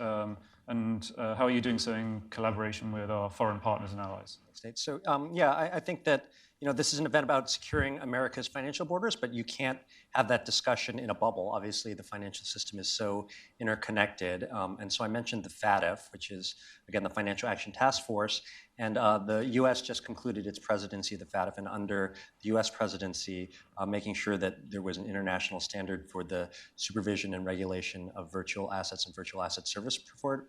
and how are you doing so in collaboration with our foreign partners and allies? So yeah, I think that this is an event about securing America's financial borders, but you can't have that discussion in a bubble. Obviously, the financial system is so interconnected, and so I mentioned the FATF, which is again the Financial Action Task Force, and the U.S. just concluded its presidency of the FATF, and under the U.S. presidency, making sure that there was an international standard for the supervision and regulation of virtual assets and virtual asset service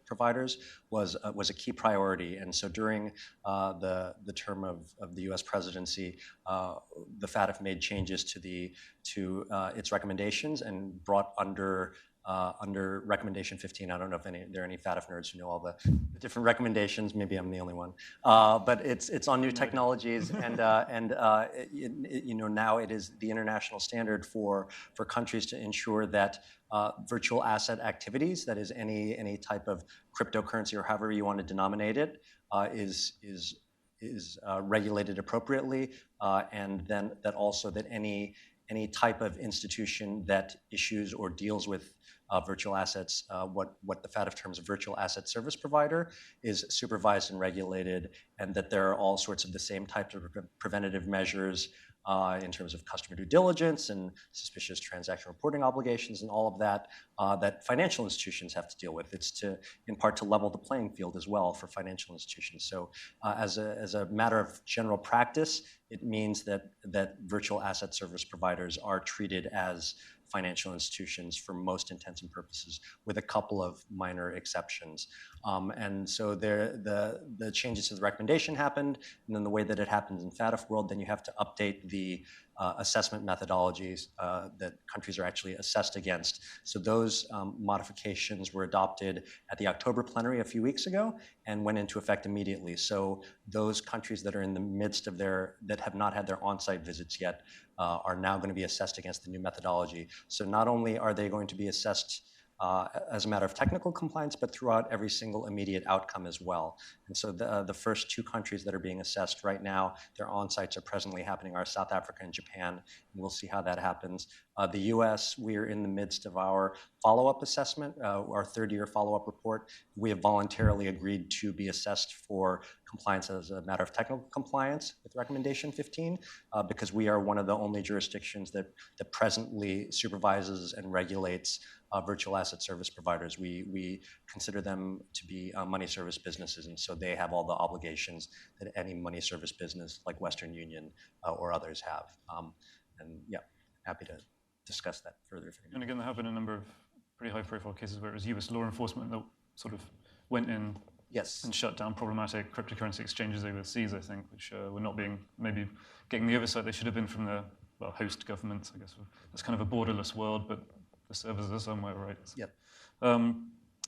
providers was a key priority. And so during the term of the U.S. presidency, the FATF made changes to its recommendations and brought under recommendation 15. I don't know if there are any FATF nerds who know all the different recommendations. Maybe I'm the only one. But it's on new technologies, and now it is the international standard for countries to ensure that virtual asset activities, that is any type of cryptocurrency or however you want to denominate it, is regulated appropriately, and then that any type of institution that issues or deals with virtual assets, what the FATF terms virtual asset service provider, is supervised and regulated, and that there are all sorts of the same types of preventative measures in terms of customer due diligence and suspicious transaction reporting obligations and all of that that financial institutions have to deal with. It's in part to level the playing field as well for financial institutions. So as a matter of general practice, it means that virtual asset service providers are treated as financial institutions for most intents and purposes, with a couple of minor exceptions. And so the changes to the recommendation happened, and then the way that it happens in FATF world, then you have to update the assessment methodologies that countries are actually assessed against. So those modifications were adopted at the October plenary a few weeks ago and went into effect immediately. So those countries that are in the midst of that have not had their on-site visits yet are now going to be assessed against the new methodology. So not only are they going to be assessed as a matter of technical compliance, but throughout every single immediate outcome as well. And so the first two countries that are being assessed right now, their on-sites are presently happening, are South Africa and Japan, and we'll see how that happens. The US, we're in the midst of our follow-up assessment, our third-year follow-up report. We have voluntarily agreed to be assessed for compliance as a matter of technical compliance with recommendation 15, because we are one of the only jurisdictions that presently supervises and regulates virtual asset service providers. We consider them to be money service businesses, and so they have all the obligations that any money service business like Western Union or others have. And yeah, happy to discuss that further. And again, there have been a number of pretty high-profile cases where it was US law enforcement that sort of went in and shut down problematic cryptocurrency exchanges overseas, I think, which were not being, maybe getting the oversight they should have been from the host governments, I guess. It's kind of a borderless world, but the servers are somewhere, right? Yep. And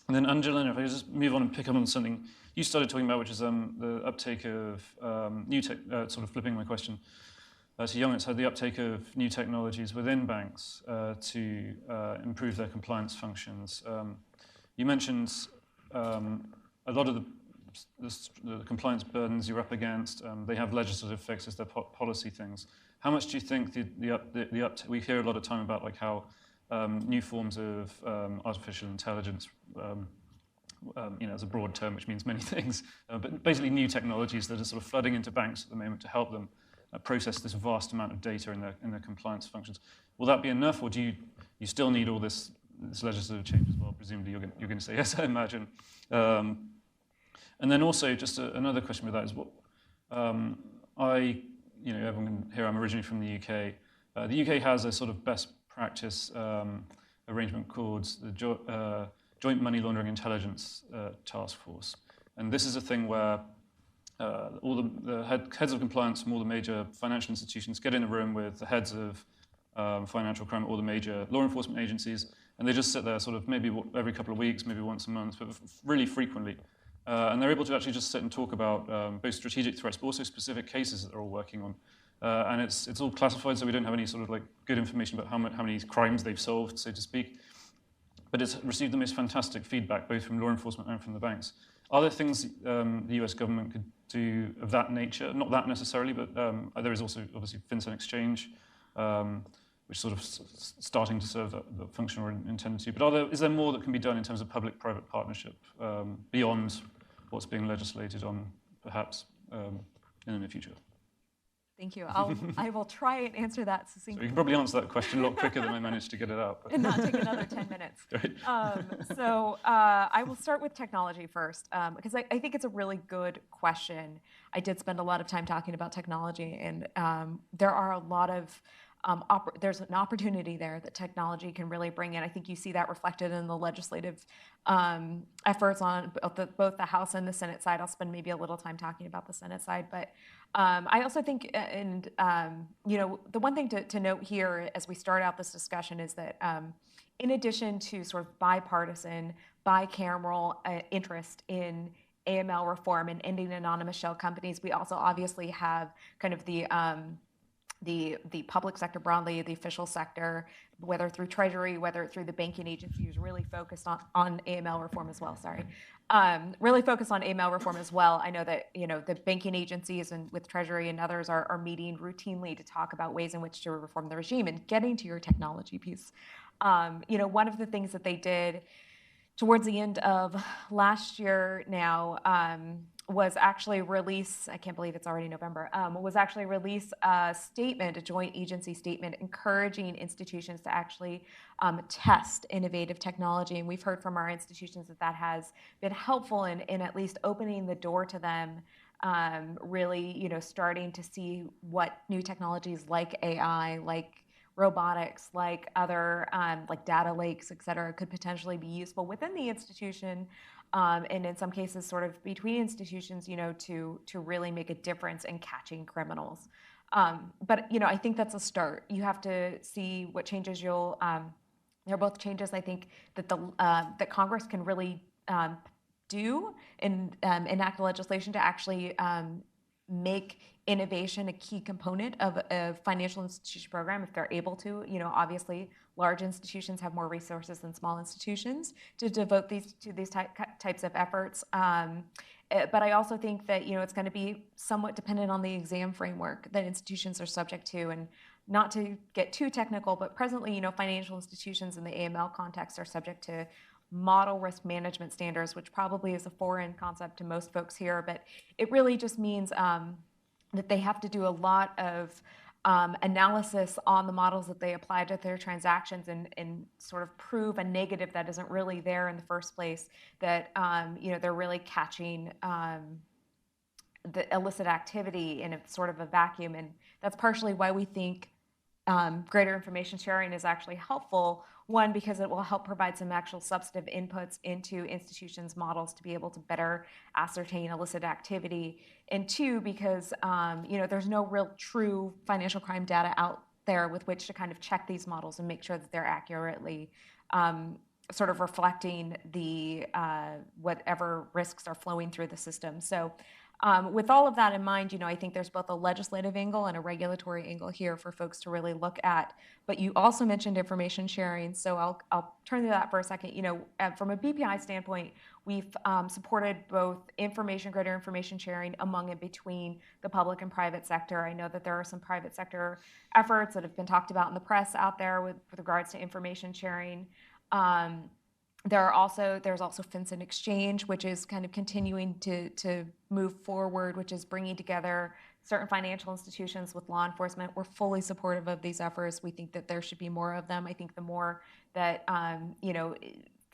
then Angelena, if I could just move on and pick up on something you started talking about, which is the uptake of new tech, sort of flipping my question to Young, it's had the uptake of new technologies within banks to improve their compliance functions. You mentioned a lot of the compliance burdens you're up against. They have legislative fixes, they're policy things. How much do you think the uptake? We hear a lot of time about like how new forms of artificial intelligence, as a broad term, which means many things, but basically new technologies that are sort of flooding into banks at the moment to help them process this vast amount of data in their compliance functions. Will that be enough, or do you still need all this legislative change as well? Presumably you're going to say yes, I imagine. And then also just another question with that is what everyone here, I'm originally from the UK. The UK has a sort of best practice arrangement called the Joint Money Laundering Intelligence Task Force. And this is a thing where all the heads of compliance from all the major financial institutions get in a room with the heads of financial crime, all the major law enforcement agencies, and they just sit there sort of maybe every couple of weeks, maybe once a month, but really frequently. And they're able to actually just sit and talk about both strategic threats, but also specific cases that they're all working on. And it's all classified, so we don't have any sort of like good information about how many crimes they've solved, so to speak. But it's received the most fantastic feedback, both from law enforcement and from the banks. Are there things the US government could do of that nature? Not that necessarily, but there is also obviously FinCEN Exchange, which sort of starting to serve the function or intended to. But is there more that can be done in terms of public-private partnership beyond what's being legislated on, perhaps, in the near future? Thank you. I will try and answer that succinctly. So you can probably answer that question a lot quicker than I managed to get it out. But. And not take another 10 minutes. Right. I will start with technology first, because I think it's a really good question. I did spend a lot of time talking about technology, and there are a lot of there's an opportunity there that technology can really bring in. I think you see that reflected in the legislative efforts on both the House and the Senate side. I'll spend maybe a little time talking about the Senate side, but I also think, the one thing to note here as we start out this discussion is that in addition to sort of bipartisan, bicameral interest in AML reform and ending anonymous shell companies, we also obviously have kind of the public sector broadly, the official sector, whether through Treasury, whether through the banking agency, who's really focused on AML reform as well. Really focused on AML reform as well. I know that the banking agencies and with Treasury and others are meeting routinely to talk about ways in which to reform the regime. And getting to your technology piece, one of the things that they did towards the end of last year now was actually release, I can't believe it's already November, was actually release a statement, a joint agency statement, encouraging institutions to actually test innovative technology. And we've heard from our institutions that has been helpful in at least opening the door to them, really, starting to see what new technologies like AI, like robotics, like other like data lakes, et cetera, could potentially be useful within the institution, and in some cases sort of between institutions, to really make a difference in catching criminals. But I think that's a start. You have to see what changes you'll. They're both changes I think that that Congress can really do and enact legislation to actually make innovation a key component of a financial institution program if they're able to. Obviously, large institutions have more resources than small institutions to devote to these types of efforts. But I also think that it's going to be somewhat dependent on the exam framework that institutions are subject to. And not to get too technical, but presently, financial institutions in the AML context are subject to model risk management standards, which probably is a foreign concept to most folks here, but it really just means that they have to do a lot of analysis on the models that they apply to their transactions and sort of prove a negative that isn't really there in the first place, that they're really catching the illicit activity in a sort of a vacuum. And that's partially why we think greater information sharing is actually helpful. One, because it will help provide some actual substantive inputs into institutions' models to be able to better ascertain illicit activity. And two, because there's no real true financial crime data out there with which to kind of check these models and make sure that they're accurately sort of reflecting the whatever risks are flowing through the system. So with all of that in mind, I think there's both a legislative angle and a regulatory angle here for folks to really look at. But you also mentioned information sharing, so I'll turn to that for a second. From a BPI standpoint, we've supported both greater information sharing among and between the public and private sector. I know that there are some private sector efforts that have been talked about in the press out there with regards to information sharing. There's also FinCEN Exchange, which is kind of continuing to move forward, which is bringing together certain financial institutions with law enforcement. We're fully supportive of these efforts. We think that there should be more of them. I think the more that,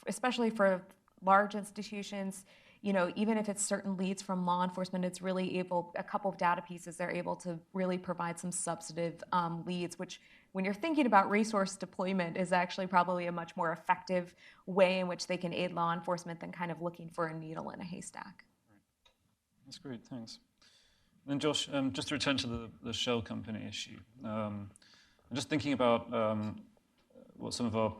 especially for large institutions, even if it's certain leads from law enforcement, it's really a couple of data pieces, they're able to really provide some substantive leads, which when you're thinking about resource deployment is actually probably a much more effective way in which they can aid law enforcement than kind of looking for a needle in a haystack. That's great, thanks. And Josh, just to return to the shell company issue, I'm just thinking about what some of our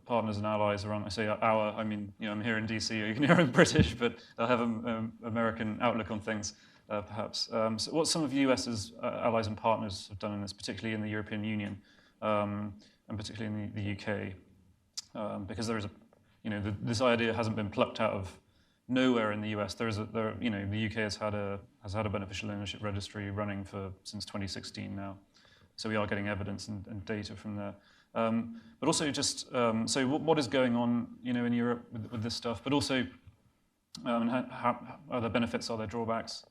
partners and allies around, I say our, I mean, I'm here in DC, you can hear I'm British, but I have an American outlook on things, perhaps. So what some of US's allies and partners have done in this, particularly in the European Union, and particularly in the UK, because there is this idea hasn't been plucked out of nowhere in the US. The UK has had a beneficial ownership registry running since 2016 now, so we are getting evidence and data from there. But also just so what is going on in Europe with this stuff, but also how are there benefits, are there drawbacks?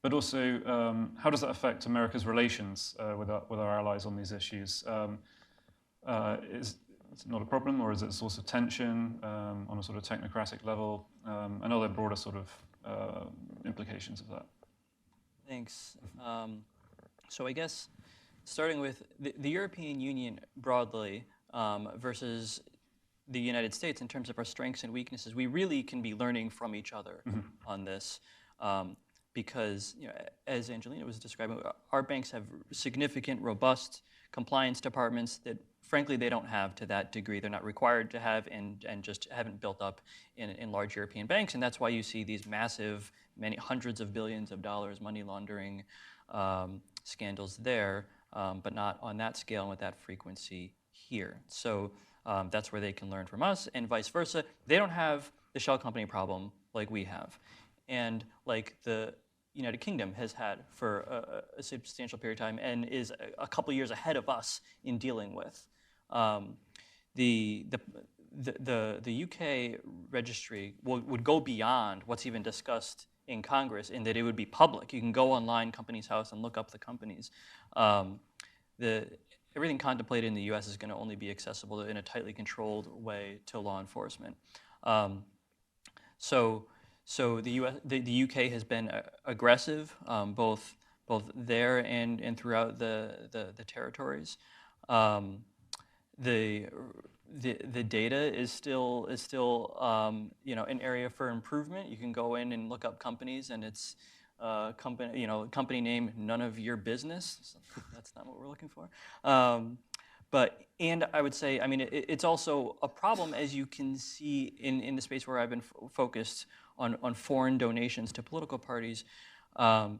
But also, how does that affect America's relations with our allies on these issues? Is it not a problem, or is it a source of tension on a sort of technocratic level? And are there broader sort of implications of that? Thanks. So I guess starting with the European Union broadly versus the United States in terms of our strengths and weaknesses, we really can be learning from each other on this. Because, as Angelena was describing, our banks have significant, robust compliance departments that, frankly, they don't have to that degree. They're not required to have and just haven't built up in large European banks. And that's why you see these massive, many hundreds of billions of dollars money laundering scandals there, but not on that scale and with that frequency here. So that's where they can learn from us, and vice versa. They don't have the shell company problem like we have, and like the United Kingdom has had for a substantial period of time and is a couple years ahead of us in dealing with. The UK registry would go beyond what's even discussed in Congress in that it would be public. You can go online, Companies House, and look up the companies. Everything contemplated in the US is going to only be accessible in a tightly controlled way to law enforcement. So the UK has been aggressive, both there and throughout the territories. The data is still an area for improvement. You can go in and look up companies, and it's company name, none of your business. So that's not what we're looking for. And I would say, I mean, it's also a problem, as you can see in the space where I've been focused on foreign donations to political parties. There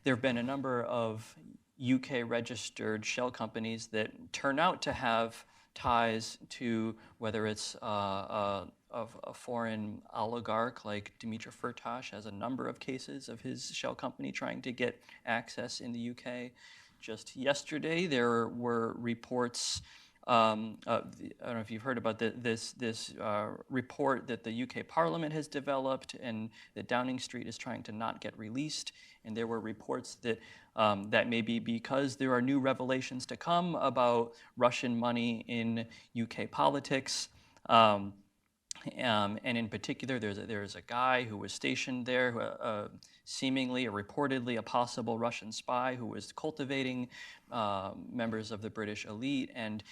have been a number of UK-registered shell companies that turn out to have ties to whether it's a foreign oligarch like Dimitri Firtash has a number of cases of his shell company trying to get access in the UK. Just yesterday, there were reports. I don't know if you've heard about this report that the UK Parliament has developed, and that Downing Street is trying to not get released. And there were reports that that may be because there are new revelations to come about Russian money in UK politics. And in particular, there's a guy who was stationed there, seemingly or reportedly a possible Russian spy who was cultivating members of the British elite, and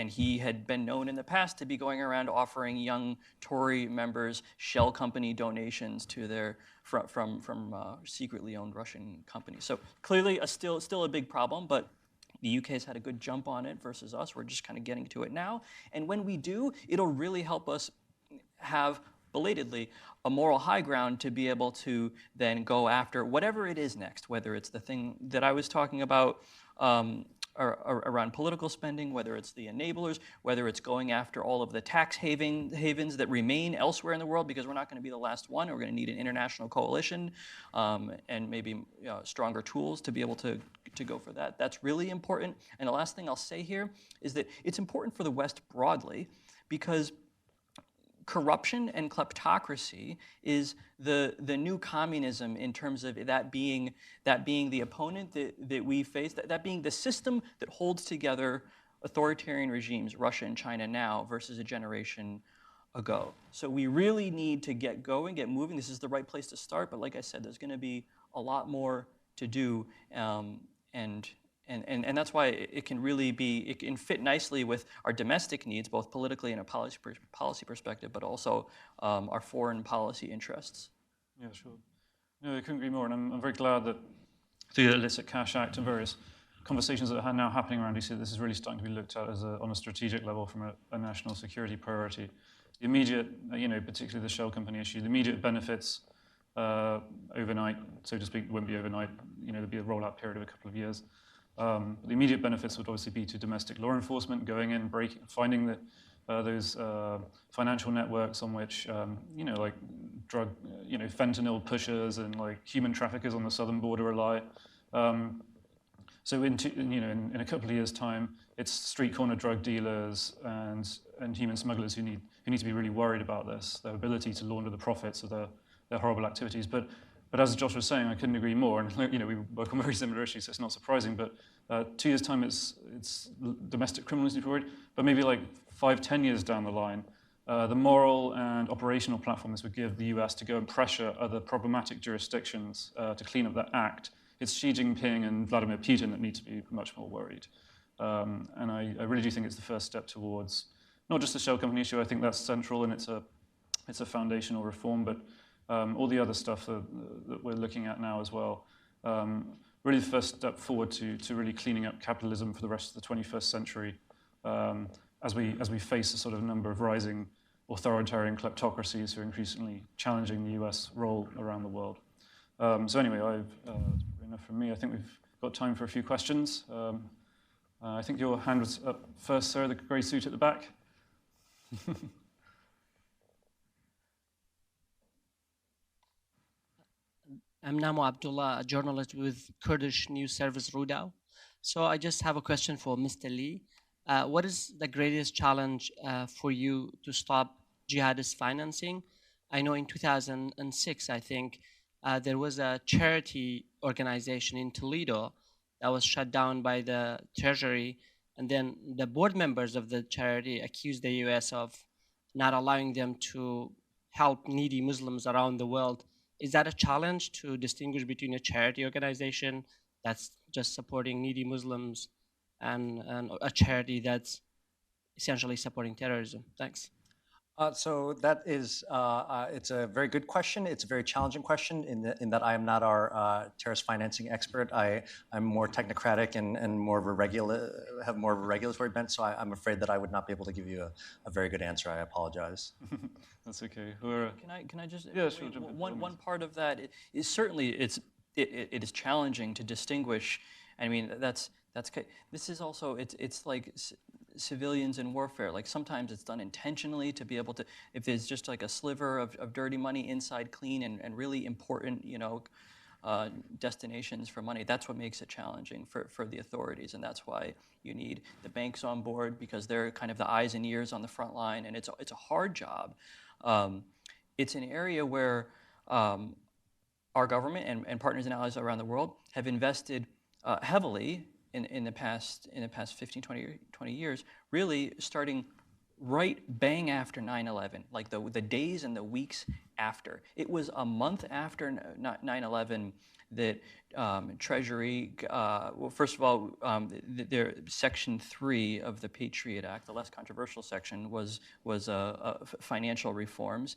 he had been known in the past to be going around offering young Tory members shell company donations to their from secretly owned Russian companies. So clearly, still a big problem, but the UK has had a good jump on it versus us. We're just kind of getting to it now. And when we do, it'll really help us have, belatedly, a moral high ground to be able to then go after whatever it is next, whether it's the thing that I was talking about around political spending, whether it's the enablers, whether it's going after all of the tax havens that remain elsewhere in the world, because we're not going to be the last one. We're going to need an international coalition and maybe stronger tools to be able to go for that. That's really important. And the last thing I'll say here is that it's important for the West broadly, because corruption and kleptocracy is the new communism, in terms of that being the opponent that we face, that being the system that holds together authoritarian regimes, Russia and China now versus a generation ago. So we really need to get going, get moving. This is the right place to start, but like I said, there's going to be a lot more to do, and that's why it can fit nicely with our domestic needs, both politically and a policy perspective, but also our foreign policy interests. Yeah, sure. No, I couldn't agree more, and I'm very glad that the Illicit Cash Act and various conversations that are now happening around DC, this is really starting to be looked at as on a strategic level from a national security priority. The immediate, particularly the shell company issue, the immediate benefits overnight, so to speak, won't be overnight. There'll be a rollout period of a couple of years. The immediate benefits would obviously be to domestic law enforcement, going in, finding those financial networks on which, like drug, fentanyl pushers and like human traffickers on the southern border rely. So in a couple of years' time, it's street corner drug dealers and human smugglers who need to be really worried about this, their ability to launder the profits of their horrible activities. But as Josh was saying, I couldn't agree more. And we work on very similar issues, so it's not surprising. But 2 years' time, it's domestic criminals need to be worried. But maybe like 5-10 years down the line, the moral and operational platform this would give the US to go and pressure other problematic jurisdictions to clean up that act. It's Xi Jinping and Vladimir Putin that need to be much more worried. And I really do think it's the first step towards not just the shell company issue. I think that's central, and it's a foundational reform, but all the other stuff that we're looking at now as well. Really the first step forward to really cleaning up capitalism for the rest of the 21st century as we face a sort of number of rising authoritarian kleptocracies who are increasingly challenging the US role around the world. So anyway, that's enough from me. I think we've got time for a few questions. I think your hand was up first, sir, the grey suit at the back. I'm Namo Abdullah, a journalist with Kurdish news service Rudolph. So I just have a question for Mr. Lee. What is the greatest challenge for you to stop jihadist financing? I know in 2006, I think, there was a charity organization in Toledo that was shut down by the Treasury, and then the board members of the charity accused the US of not allowing them to help needy Muslims around the world. Is that a challenge to distinguish between a charity organization that's just supporting needy Muslims and a charity that's essentially supporting terrorism? Thanks. So that is, it's a very good question. It's a very challenging question in that I am not our terrorist financing expert. I'm more technocratic and more of a have more of a regulatory bent. So I'm afraid that I would not be able to give you a very good answer. I apologize. That's okay. Can I just Yeah, sure, jump in. one part of that is certainly it is challenging to distinguish. I mean this is also it's like civilians in warfare. Like sometimes it's done intentionally to be able to, if there's just like a sliver of dirty money inside clean and really important, destinations for money, that's what makes it challenging for the authorities. And that's why you need the banks on board, because they're kind of the eyes and ears on the front line. And it's a hard job. It's an area where our government and partners and allies around the world have invested heavily in the past 15, 20 years, really starting right bang after 9/11, like the days and the weeks after. It was a month after 9/11 that Treasury, well, first of all, Section 3 of the Patriot Act, the less controversial section, was financial reforms.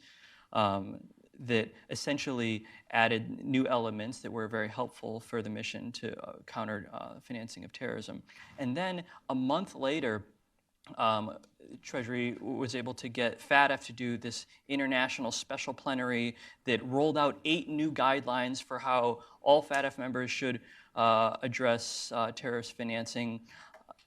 That essentially added new elements that were very helpful for the mission to counter financing of terrorism. And then a month later, Treasury was able to get FATF to do this international special plenary that rolled out 8 new guidelines for how all FATF members should address terrorist financing.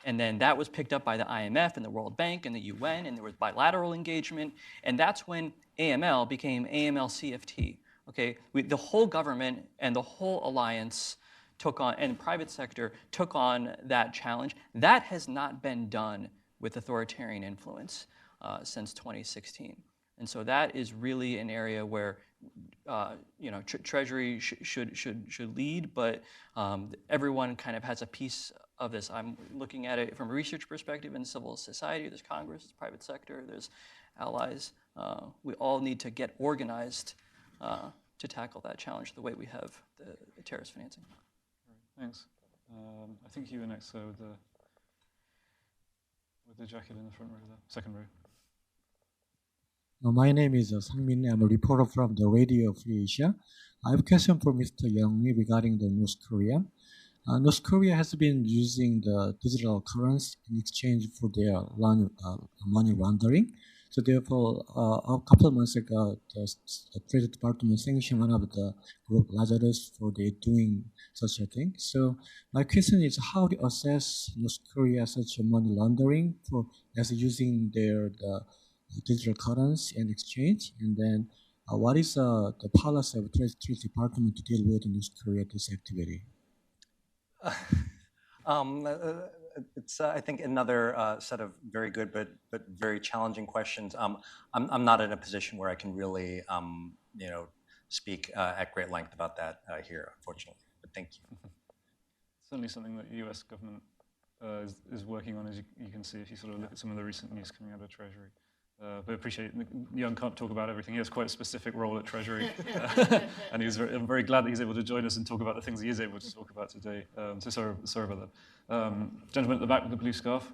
And then that was picked up by the IMF and the World Bank and the UN, and there was bilateral engagement. And that's when AML became AML-CFT. Okay, the whole government and the whole alliance took on, and the private sector took on that challenge. That has not been done with authoritarian influence since 2016. And so that is really an area where Treasury should lead, but everyone kind of has a piece of this. I'm looking at it from a research perspective in civil society. There's Congress, there's private sector, there's allies. We all need to get organized to tackle that challenge the way we have the terrorist financing. Thanks. I think you were next, with the jacket in the front row there, second row. My name is Sang-min. I'm a reporter from the Radio Free Asia. I have a question for Mr. Young regarding the North Korea. North Korea has been using the digital currency in exchange for their money laundering. So therefore, a couple of months ago, the Treasury Department sanctioned one of the group Lazarus for their doing such a thing. So my question is, how do you assess North Korea such a money laundering as using their digital currency and exchange? And then what is the policy of the Treasury Department to deal with North Korea this activity? It's I think another set of very good but very challenging questions. I'm not in a position where I can really speak at great length about that here, unfortunately. But thank you. Certainly something that the U.S. government is working on, as you can see if you sort of look at some of the recent news coming out of Treasury. But I appreciate Young can't talk about everything. He has quite a specific role at Treasury. And I'm very glad that he's able to join us and talk about the things he is able to talk about today. So sorry about that. Gentleman at the back with the blue scarf.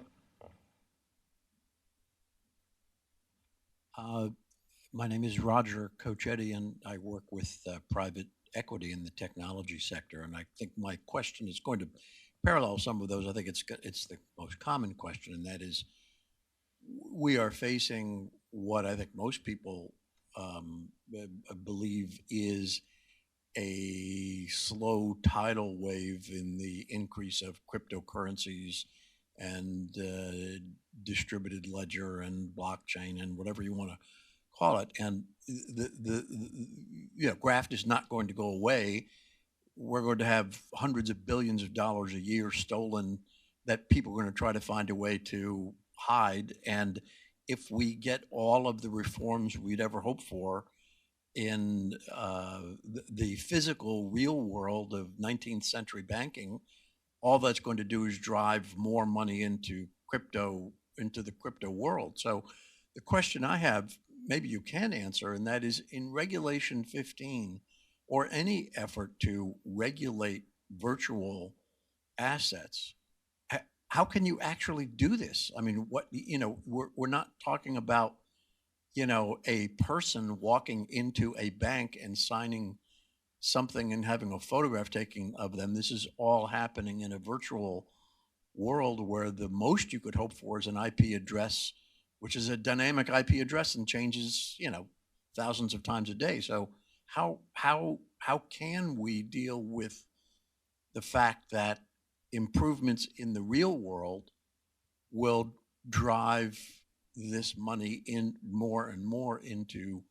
My name is Roger Cochetti, and I work with private equity in the technology sector. And I think my question is going to parallel some of those. I think it's the most common question, and that is, we are facing what I think most people believe is a slow tidal wave in the increase of cryptocurrencies and distributed ledger and blockchain and whatever you want to call it. And graft is not going to go away. We're going to have hundreds of billions of dollars a year stolen that people are going to try to find a way to hide. And if we get all of the reforms we'd ever hope for in the physical real world of 19th century banking, all that's going to do is drive more money into the crypto world. So the question I have, maybe you can answer, and that is, in Regulation 15 or any effort to regulate virtual assets, how can you actually do this? I mean, we're not talking about a person walking into a bank and signing something and having a photograph taken of them. This is all happening in a virtual world where the most you could hope for is an IP address, which is a dynamic IP address and changes, thousands of times a day. So how can we deal with the fact that improvements in the real world will drive this money in more and more into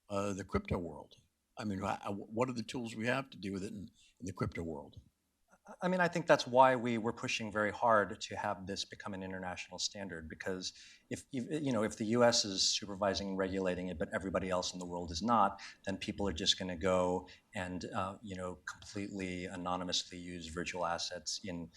the crypto world? I mean, what are the tools we have to do with it in the crypto world? I mean, I think that's why we were pushing very hard to have this become an international standard, because if the US is supervising and regulating it, but everybody else in the world is not, then people are just going to go and completely anonymously use virtual assets in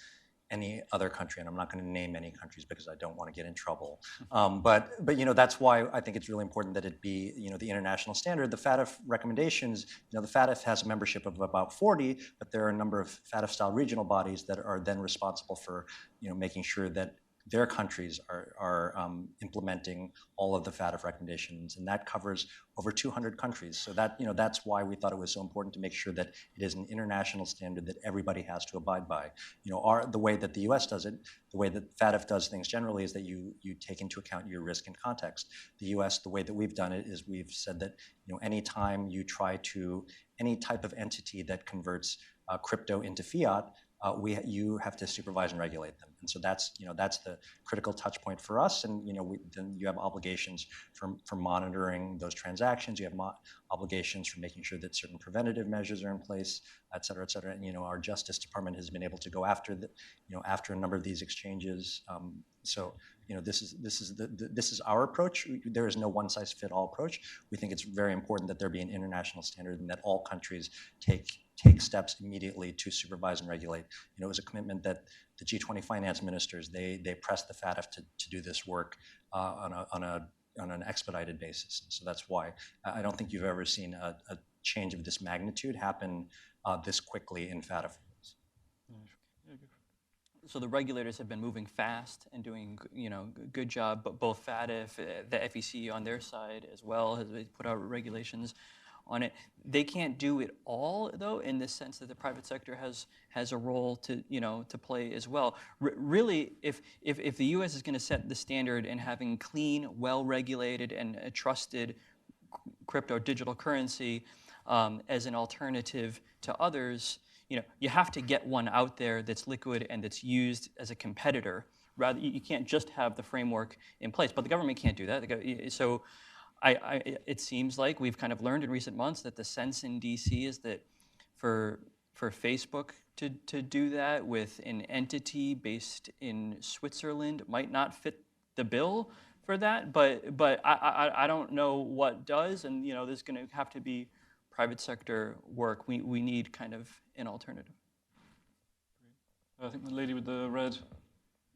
any other country, and I'm not going to name any countries because I don't want to get in trouble. But that's why I think it's really important that it be the international standard. The FATF recommendations, the FATF has a membership of about 40, but there are a number of FATF-style regional bodies that are then responsible for making sure that their countries are implementing all of the FATF recommendations, and that covers over 200 countries. So that's why we thought it was so important to make sure that it is an international standard that everybody has to abide by. The way that the U.S. does it, the way that FATF does things generally is that you take into account your risk and context. The U.S., the way that we've done it is we've said that anytime you try any type of entity that converts crypto into fiat, you have to supervise and regulate them, and so that's the critical touch point for us. And then you have obligations for monitoring those transactions. You have obligations for making sure that certain preventative measures are in place, et cetera, et cetera. And our Justice Department has been able to go after after a number of these exchanges. So this is our approach. There is no one-size-fits-all approach. We think it's very important that there be an international standard and that all countries take steps immediately to supervise and regulate. It was a commitment that the G20 finance ministers, they pressed the FATF to do this work on an expedited basis. So that's why I don't think you've ever seen a change of this magnitude happen this quickly in FATF. So the regulators have been moving fast and doing good job, but both FATF, the FEC on their side as well has put out regulations on it. They can't do it all, though, in the sense that the private sector has a role to play as well. Really, if the U.S. is going to set the standard in having clean, well-regulated, and trusted crypto digital currency as an alternative to others, you have to get one out there that's liquid and that's used as a competitor. Rather, you can't just have the framework in place, but the government can't do that. So it seems like we've kind of learned in recent months that the sense in DC is that for Facebook to do that with an entity based in Switzerland might not fit the bill for that, but I don't know what does, and there's going to have to be private sector work. We need kind of an alternative. I think the lady with the red.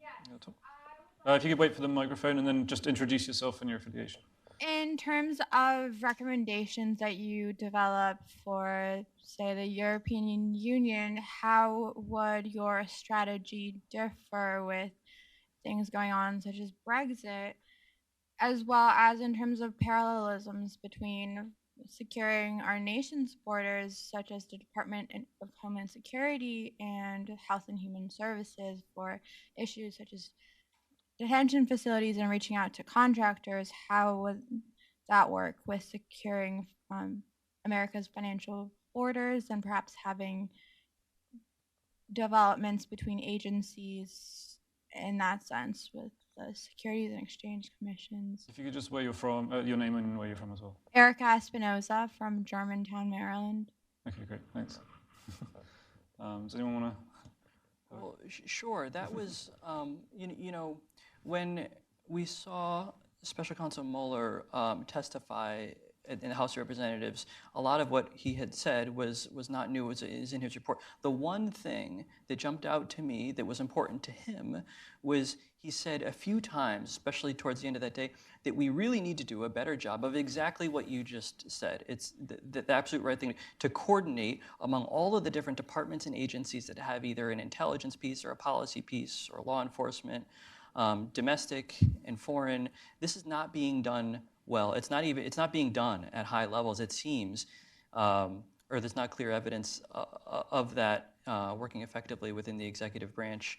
Yeah. If you could wait for the microphone and then just introduce yourself and your affiliation. In terms of recommendations that you develop for, say, the European Union, how would your strategy differ with things going on such as Brexit, as well as in terms of parallelisms between securing our nation's borders, such as the Department of Homeland Security and Health and Human Services for issues such as detention facilities and reaching out to contractors? How would that work with securing America's financial borders and perhaps having developments between agencies in that sense with the Securities and Exchange Commissions? If you could just where you're from, your name and where you're from as well. Erica Espinoza from Germantown, Maryland. Okay, great, thanks. Does anyone want to? Well, sure. That was, when we saw Special Counsel Mueller testify in the House of Representatives, a lot of what he had said was not new, is in his report. The one thing that jumped out to me that was important to him was he said a few times, especially towards the end of that day, that we really need to do a better job of exactly what you just said. It's the absolute right thing, to coordinate among all of the different departments and agencies that have either an intelligence piece or a policy piece or law enforcement, domestic and foreign. This is not being done well. It's not being done at high levels, it seems, or there's not clear evidence of that working effectively within the executive branch.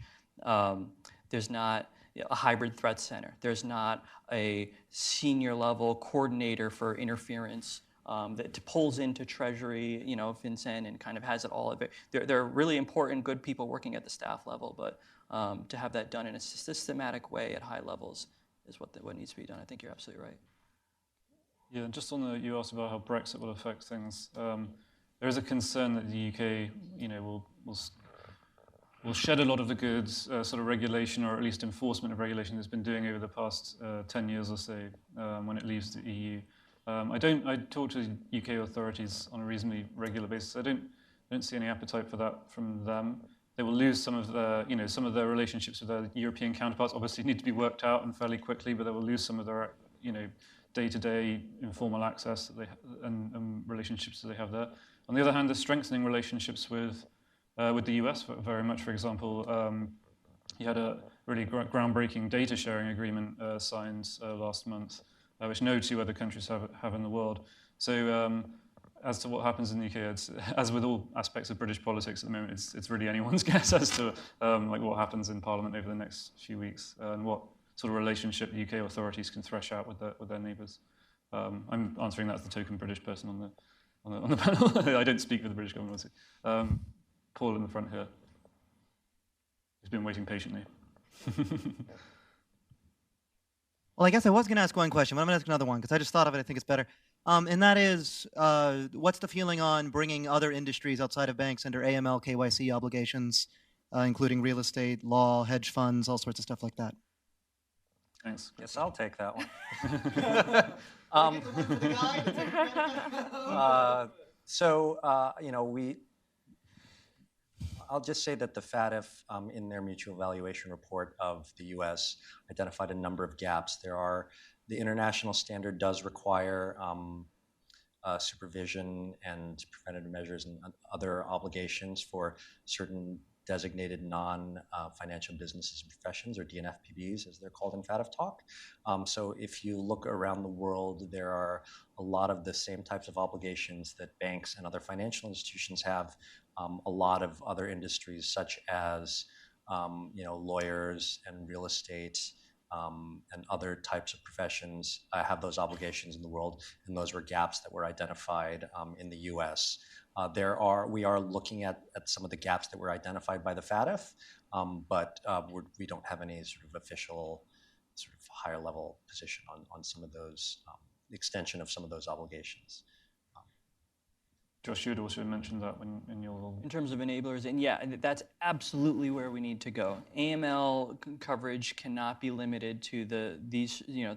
There's not a hybrid threat center. There's not a senior level coordinator for interference that pulls into Treasury, FinCEN, and kind of has it all. There are really important, good people working at the staff level, but to have that done in a systematic way at high levels is what needs to be done. I think you're absolutely right. Yeah, and just on you asked about how Brexit will affect things. There is a concern that the UK, will shed a lot of the good sort of regulation, or at least enforcement of regulation it's been doing over the past 10 years or so when it leaves the EU. I talk to UK authorities on a reasonably regular basis. I don't see any appetite for that from them. They will lose some of their relationships with their European counterparts. Obviously, need to be worked out and fairly quickly, but they will lose some of their day-to-day informal access that and relationships that they have there. On the other hand, they're strengthening relationships with the US very much. For example, you had a really groundbreaking data sharing agreement signed last month, which no two other countries have in the world. So as to what happens in the UK, it's, as with all aspects of British politics at the moment, it's really anyone's guess as to what happens in Parliament over the next few weeks and what sort of relationship the UK authorities can thresh out with their neighbours. I'm answering that as the token British person on the panel. I don't speak for the British government. Paul in the front here. He's been waiting patiently. Well, I guess I was going to ask one question, but I'm going to ask another one because I just thought of it. I think it's better. And that is, what's the feeling on bringing other industries outside of banks under AML, KYC obligations, including real estate, law, hedge funds, all sorts of stuff like that? Thanks. Yes, I'll take that one. I'll just say that the FATF, in their mutual evaluation report of the U.S., identified a number of gaps. The international standard does require supervision and preventative measures and other obligations for certain designated non-financial businesses and professions, or DNFPBs, as they're called in FATF talk. So if you look around the world, there are a lot of the same types of obligations that banks and other financial institutions have. A lot of other industries, such as lawyers and real estate and other types of professions, have those obligations in the world, and those were gaps that were identified in the U.S. We are looking at some of the gaps that were identified by the FATF, but we don't have any sort of official, sort of higher level position on some of those, the extension of some of those obligations. Josh, you had also mentioned that in terms of enablers, and yeah, that's absolutely where we need to go. AML coverage cannot be limited to the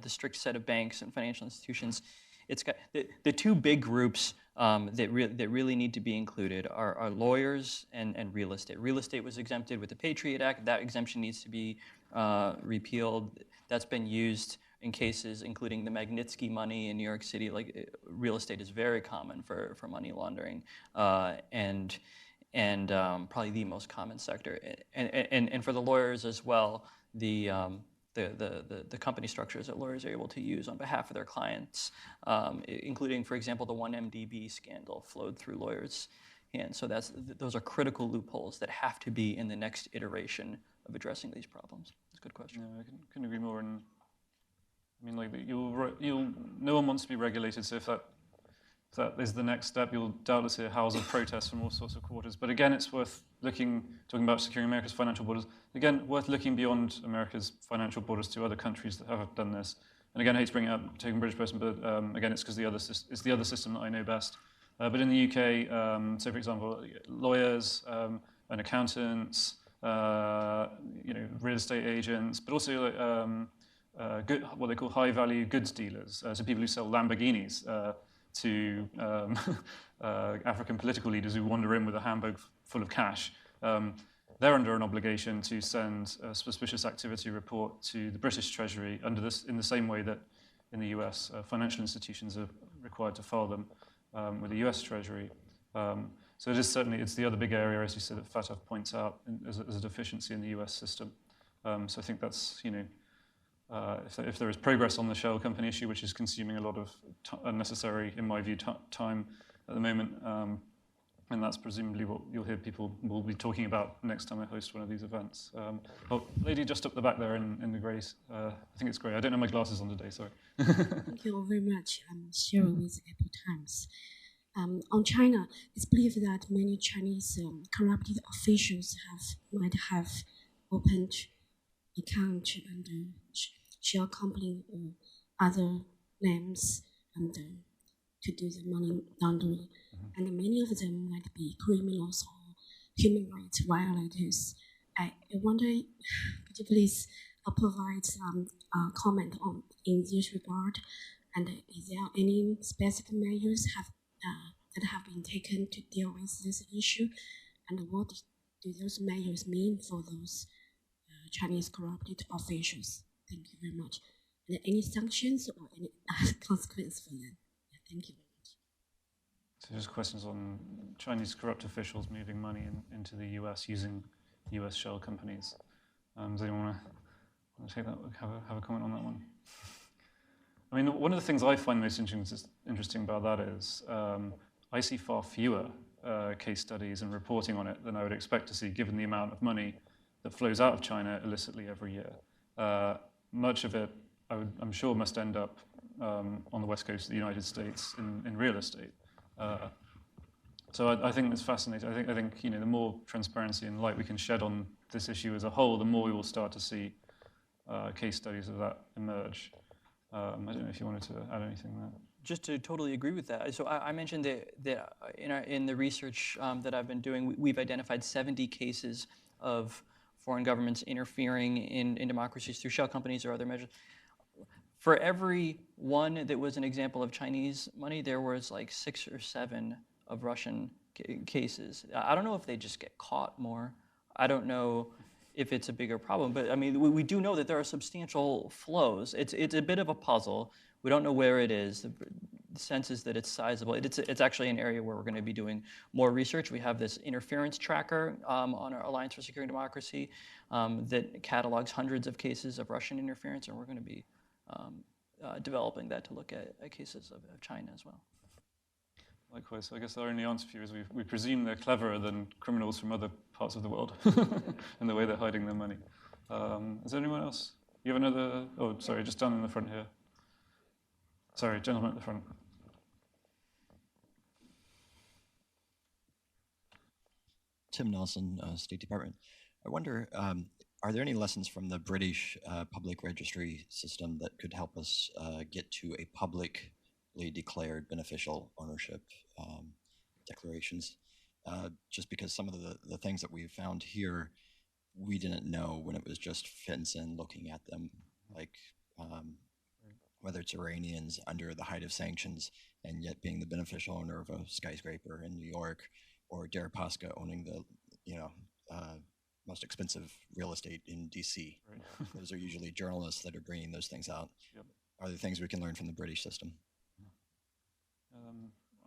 strict set of banks and financial institutions. It's got the two big groups that really need to be included are lawyers and real estate. Real estate was exempted with the Patriot Act. That exemption needs to be repealed. That's been used in cases including the Magnitsky money in New York City. Like real estate is very common for money laundering, and probably the most common sector. And for the lawyers as well, the company structures that lawyers are able to use on behalf of their clients, including, for example, the 1MDB scandal flowed through lawyers' hands. So those are critical loopholes that have to be in the next iteration of addressing these problems. That's a good question. Yeah, I couldn't agree more. And I mean, like no one wants to be regulated. So if that is the next step, you'll doubtless hear howls of protest from all sorts of quarters. But again, it's worth talking about securing America's financial borders. Again, worth looking beyond America's financial borders to other countries that have done this. And again, I hate to bring it up, taking British person, but again, it's because it's the other system that I know best. But in the UK, so for example, lawyers and accountants, real estate agents, but also what they call high-value goods dealers, so people who sell Lamborghinis to African political leaders who wander in with a handbag full of cash. They're under an obligation to send a suspicious activity report to the British Treasury in the same way that in the US financial institutions are required to file them with the US Treasury. So it's the other big area, as you said, that FATF points out as a deficiency in the US system. So I think that's if there is progress on the shell company issue, which is consuming a lot of unnecessary, in my view, time at the moment, and that's presumably what you'll hear people will be talking about next time I host one of these events. Lady just up the back there in the greys, I think it's grey. I don't have my glasses on today, sorry. Thank you very much. I'm Cheryl with Apple Times. On China, it's believed that many Chinese corrupted officials might have opened account under shell company or other names and to do the money laundering. And many of them might be criminals or human rights violators. I wonder, could you please provide some comment in this regard? And is there any specific measures that have been taken to deal with this issue? And what do those measures mean for those Chinese corrupted officials? Thank you very much. And any sanctions or any consequence for them? Yeah, thank you very much. So just questions on Chinese corrupt officials moving money into the US using US shell companies. Does anyone want to take that? Have a comment on that one? I mean, one of the things I find most interesting about that is I see far fewer case studies and reporting on it than I would expect to see, given the amount of money that flows out of China illicitly every year. Much of it, I'm sure, must end up on the west coast of the United States in real estate. So I think it's fascinating. I think the more transparency and light we can shed on this issue as a whole, the more we will start to see case studies of that emerge. I don't know if you wanted to add anything there. Just to totally agree with that. So I mentioned that in the research that I've been doing, we've identified 70 cases of foreign governments interfering in democracies through shell companies or other measures. For every one that was an example of Chinese money, there was like 6 or 7 of Russian cases. I don't know if they just get caught more. I don't know if it's a bigger problem, but I mean, we do know that there are substantial flows. It's a bit of a puzzle. We don't know where it is. The sense is that it's sizable. It's actually an area where we're going to be doing more research. We have this interference tracker on our Alliance for Securing Democracy that catalogs hundreds of cases of Russian interference, and we're going to be developing that to look at cases of China as well. Likewise, I guess our only answer for you is we presume they're cleverer than criminals from other parts of the world in the way they're hiding their money. Is there anyone else? You have another? Oh, sorry, just down in the front here. Sorry, gentleman at the front. Tim Nelson, State Department. I wonder, are there any lessons from the British public registry system that could help us get to a publicly declared beneficial ownership declarations? Just because some of the things that we found here, we didn't know when it was just FinCEN looking at them, like whether it's Iranians under the height of sanctions and yet being the beneficial owner of a skyscraper in New York, or Deripaska owning the most expensive real estate in DC. Right. Those are usually journalists that are bringing those things out. Yep. Are there things we can learn from the British system?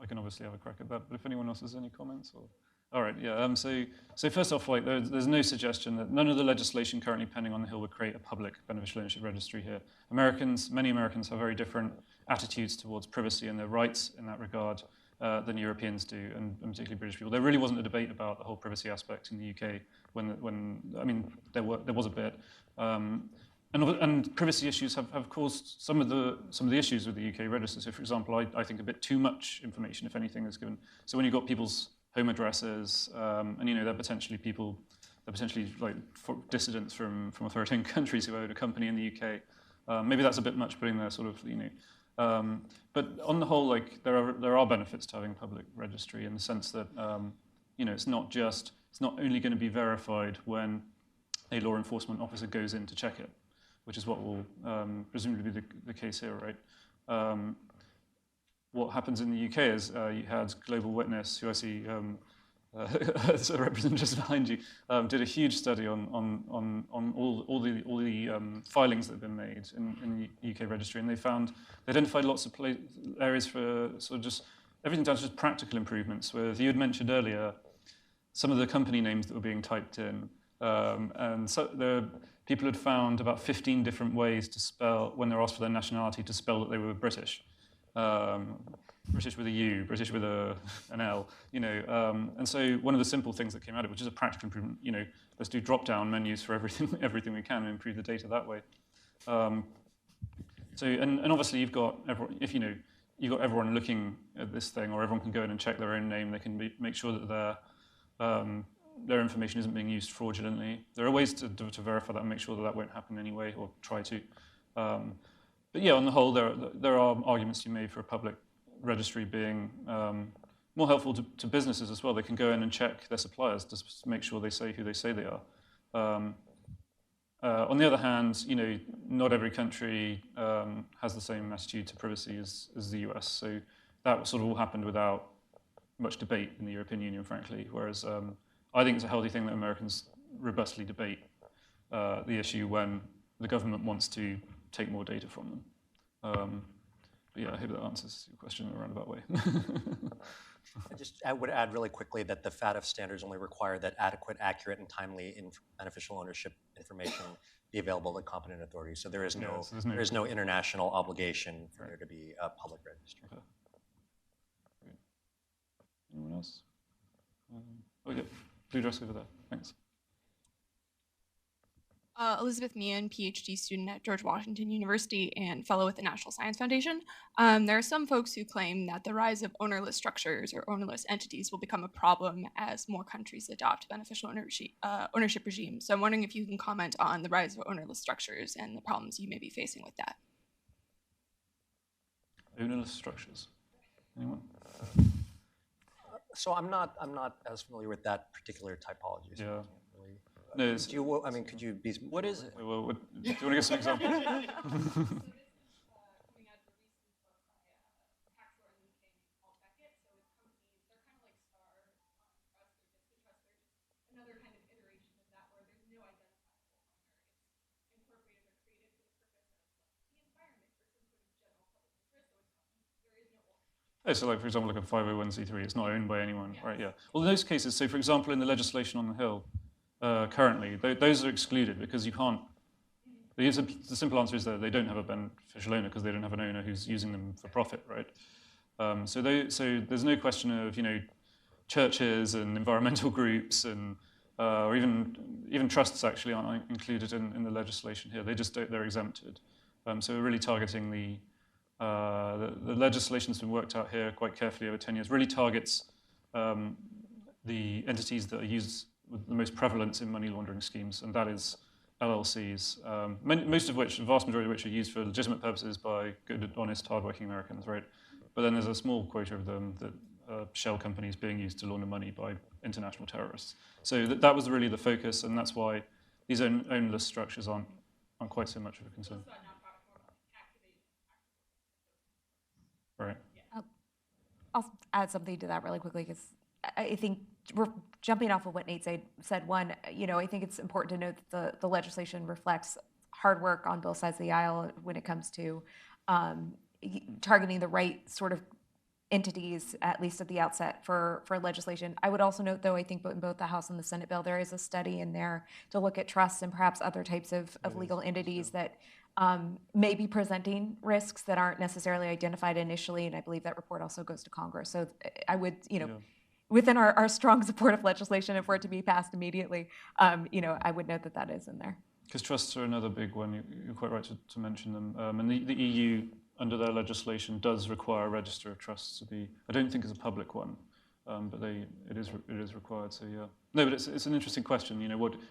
I can obviously have a crack at that, but if anyone else has any comments? Or... All right, yeah, so first off, like, there's no suggestion that none of the legislation currently pending on the Hill would create a public beneficial ownership registry here. Many Americans have very different attitudes towards privacy and their rights in that regard than Europeans do, and particularly British people. There really wasn't a debate about the whole privacy aspect in the UK when I mean, there was a bit. And privacy issues have caused some of the issues with the UK register. So, for example, I think a bit too much information, if anything, is given. So when you've got people's home addresses, and they're potentially like dissidents from authoritarian countries who own a company in the UK. Maybe that's a bit much putting their sort of but on the whole, like there are benefits to having a public registry in the sense that it's not only going to be verified when a law enforcement officer goes in to check it, which is what will presumably be the case here, right? What happens in the UK is you had Global Witness, who I see as a representative just behind you, did a huge study on all the filings that have been made in the UK registry, and they identified lots of areas for sort of just everything down to just practical improvements. Where you had mentioned earlier some of the company names that were being typed in, and so people had found about 15 different ways to spell, when they're asked for their nationality, to spell that they were British. British with a U, British with an L, and so one of the simple things that came out of it, which is a practical improvement, let's do drop-down menus for everything we can and improve the data that way. And obviously you've got everyone, you've got everyone looking at this thing, or everyone can go in and check their own name. They can make sure that their information isn't being used fraudulently. There are ways to verify that and make sure that won't happen anyway, or try to. But yeah, on the whole, there are arguments to be made for a public registry being more helpful to businesses as well. They can go in and check their suppliers to make sure they say who they say they are. On the other hand, not every country has the same attitude to privacy as the US. So that sort of all happened without much debate in the European Union, frankly. Whereas I think it's a healthy thing that Americans robustly debate the issue when the government wants to take more data from them. But yeah, I hope that answers your question in a roundabout way. I would add really quickly that the FATF standards only require that adequate, accurate, and timely beneficial ownership information be available to competent authorities. So there is no international obligation for there to be a public registry. Okay. Anyone else? Okay, blue dress over there. Thanks. Elizabeth Meehan, PhD student at George Washington University and fellow with the National Science Foundation. There are some folks who claim that the rise of ownerless structures or ownerless entities will become a problem as more countries adopt beneficial ownership regimes. So I'm wondering if you can comment on the rise of ownerless structures and the problems you may be facing with that. Ownerless structures. Anyone? So I'm not as familiar with that particular typology. So Yeah. Really, could you be? What is it? Do you want to give some examples? So like, for example, like a 501c3, it's not owned by anyone, right? Yeah. Well, in those cases, so for example, in the legislation on the Hill, currently, those are excluded because you can't. The simple answer is that they don't have a beneficial owner because they don't have an owner who's using them for profit, right? So there's no question of churches and environmental groups and or even trusts actually aren't included in the legislation here. They're exempted. So we're really targeting the legislation that's been worked out here quite carefully over 10 years. Really targets the entities that are used with the most prevalence in money laundering schemes, and that is LLCs, most of which, the vast majority of which are used for legitimate purposes by good, honest, hardworking Americans, right? But then there's a small quota of them that shell companies being used to launder money by international terrorists. So that was really the focus, and that's why these ownerless structures aren't quite so much of a concern. Right. I'll add something to that really quickly because I think we're jumping off of what Nate said. One, I think it's important to note that the legislation reflects hard work on both sides of the aisle when it comes to targeting the right sort of entities, at least at the outset, for legislation. I would also note, though, I think in both the House and the Senate bill, there is a study in there to look at trusts and perhaps other types of legal entities that may be presenting risks that aren't necessarily identified initially, and I believe that report also goes to Congress. So I would, within our strong support of legislation, and for it to be passed immediately, I would note that is in there. Because trusts are another big one. You're quite right to mention them. And the EU, under their legislation, does require a register of trusts to be. I don't think it's a public one, but it is required. So yeah. No, but it's an interesting question.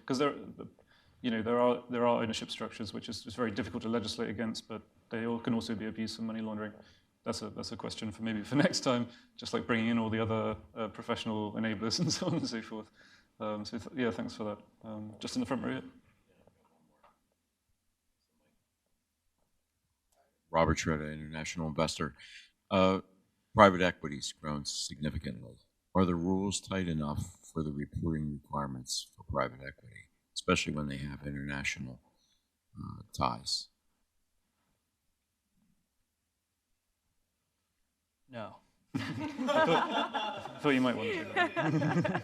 Because there are ownership structures which is very difficult to legislate against, but they can also be abused for money laundering. That's a question for maybe for next time, just like bringing in all the other professional enablers and so on and so forth. Yeah, thanks for that. Just in the front row here. Robert Schroeder, international investor. Private equity's grown significantly. Are the rules tight enough for the reporting requirements for private equity, especially when they have international ties? No. I thought you might want to do that.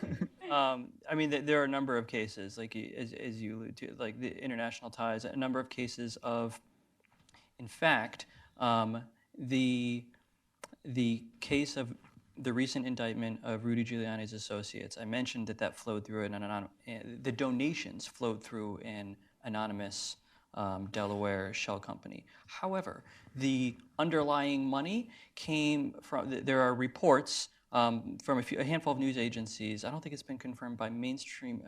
I mean, there are a number of cases, like as you allude to, like the international ties, a number of cases of, in fact, the case of the recent indictment of Rudy Giuliani's associates. I mentioned that flowed through the donations flowed through an anonymous Delaware shell company. However, the underlying money came from, there are reports from a handful of news agencies. I don't think it's been confirmed by a mainstream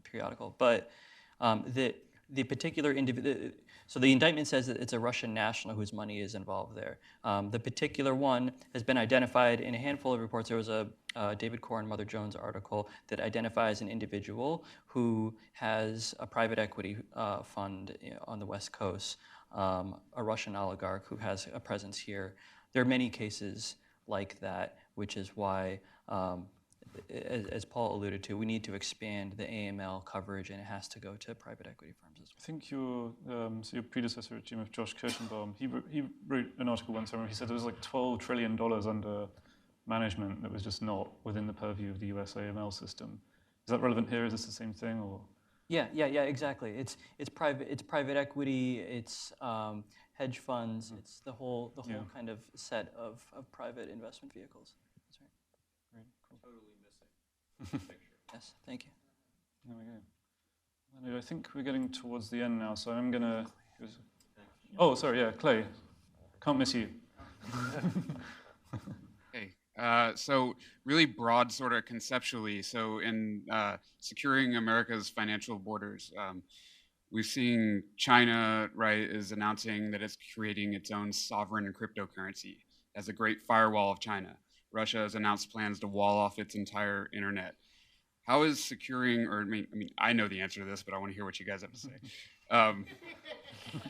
periodical, but that the particular individual, so the indictment says that it's a Russian national whose money is involved there. The particular one has been identified in a handful of reports. There was a David Corr and Mother Jones article that identifies an individual who has a private equity fund on the West Coast, a Russian oligarch who has a presence here. There are many cases like that, which is why, as Paul alluded to, we need to expand the AML coverage, and it has to go to private equity firms as well. I think your predecessor at GMF, Josh Kirschenbaum, he wrote an article once, I remember, he said there was like $12 trillion under management that was just not within the purview of the US AML system. Is that relevant here? Is this the same thing? Or? Yeah, exactly. It's private equity, it's hedge funds, it's the whole kind of set of private investment vehicles. That's right. Great, cool. Totally missing picture. Yes, thank you. There we go. I think we're getting towards the end now, so I'm gonna. Oh, sorry, yeah, Clay. Can't miss you. Hey, so really broad sort of conceptually. So in securing America's financial borders, we've seen China, right, is announcing that it's creating its own sovereign cryptocurrency as a great firewall of China. Russia has announced plans to wall off its entire internet. How is securing, or I mean, I know the answer to this, but I want to hear what you guys have to say.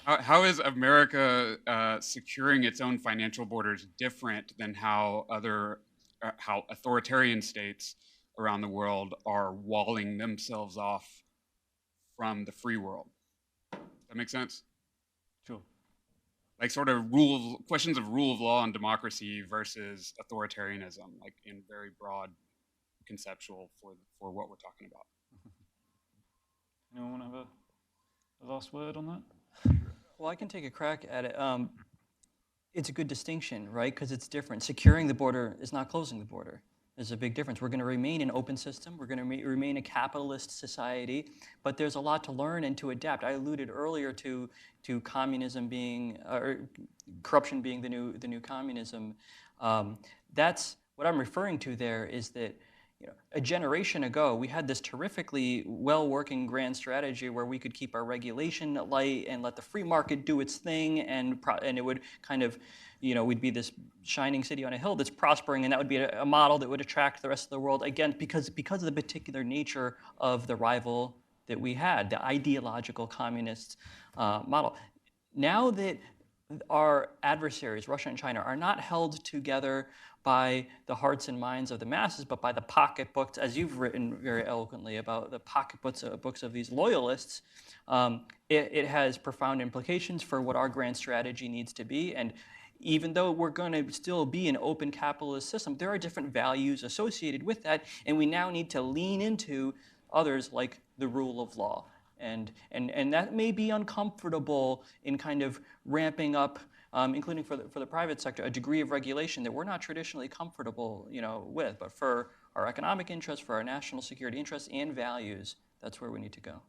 How is America securing its own financial borders different than how how authoritarian states around the world are walling themselves off from the free world? That make sense? Sure. Like sort of questions of rule of law and democracy versus authoritarianism, like in very broad conceptual for what we're talking about. Anyone want to have a last word on that? Well, I can take a crack at it. It's a good distinction, right? Because it's different. Securing the border is not closing the border. There's a big difference. We're going to remain an open system. We're going to remain a capitalist society, but there's a lot to learn and to adapt. I alluded earlier to communism being, or corruption being the new communism. That's what I'm referring to there is that a generation ago, we had this terrifically well-working grand strategy where we could keep our regulation light and let the free market do its thing, and it would kind of, we'd be this shining city on a hill that's prospering, and that would be a model that would attract the rest of the world, again, because of the particular nature of the rival that we had, the ideological communist model. Now that our adversaries, Russia and China, are not held together by the hearts and minds of the masses, but by the pocketbooks, as you've written very eloquently about the pocketbooks of these loyalists, it has profound implications for what our grand strategy needs to be. And even though we're going to still be an open capitalist system, there are different values associated with that, and we now need to lean into others like the rule of law. And that may be uncomfortable in kind of ramping up, including for the private sector, a degree of regulation that we're not traditionally comfortable, with. But for our economic interests, for our national security interests and values, that's where we need to go.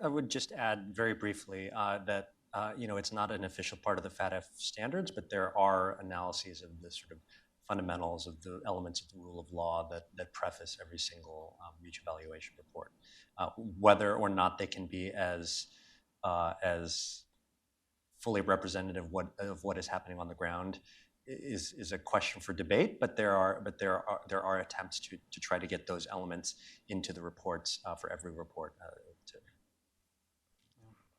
I would just add very briefly that it's not an official part of the FATF standards, but there are analyses of the sort of fundamentals of the elements of the rule of law that preface every single reach evaluation report. Whether or not they can be as fully representative of what is happening on the ground is a question for debate. But there are attempts to try to get those elements into the reports for every report.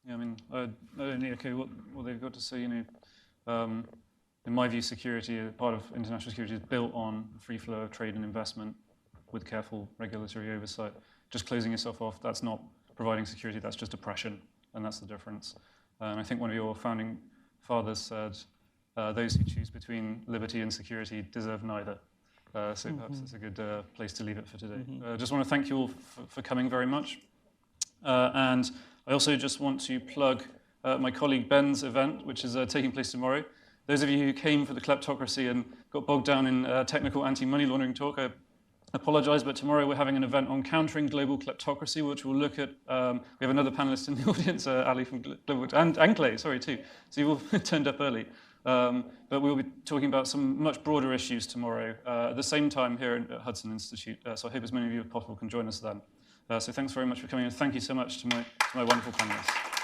Yeah, I mean, what they've got to say, in my view, security, part of international security is built on free flow of trade and investment with careful regulatory oversight. Just closing yourself off, that's not providing security, that's just oppression, and that's the difference. And I think one of your founding fathers said, those who choose between liberty and security deserve neither. So perhaps it's a good place to leave it for today. I just want to thank you all for coming very much. And I also just want to plug my colleague Ben's event, which is taking place tomorrow. Those of you who came for the kleptocracy and got bogged down in technical anti-money laundering talk, I apologize, but tomorrow we're having an event on countering global kleptocracy, which will look at, we have another panelist in the audience, Ali from Global, and Clay, sorry, too. So you've all turned up early. But we'll be talking about some much broader issues tomorrow at the same time here at Hudson Institute. So I hope as many of you as possible can join us then. So thanks very much for coming, and thank you so much to my wonderful panelists.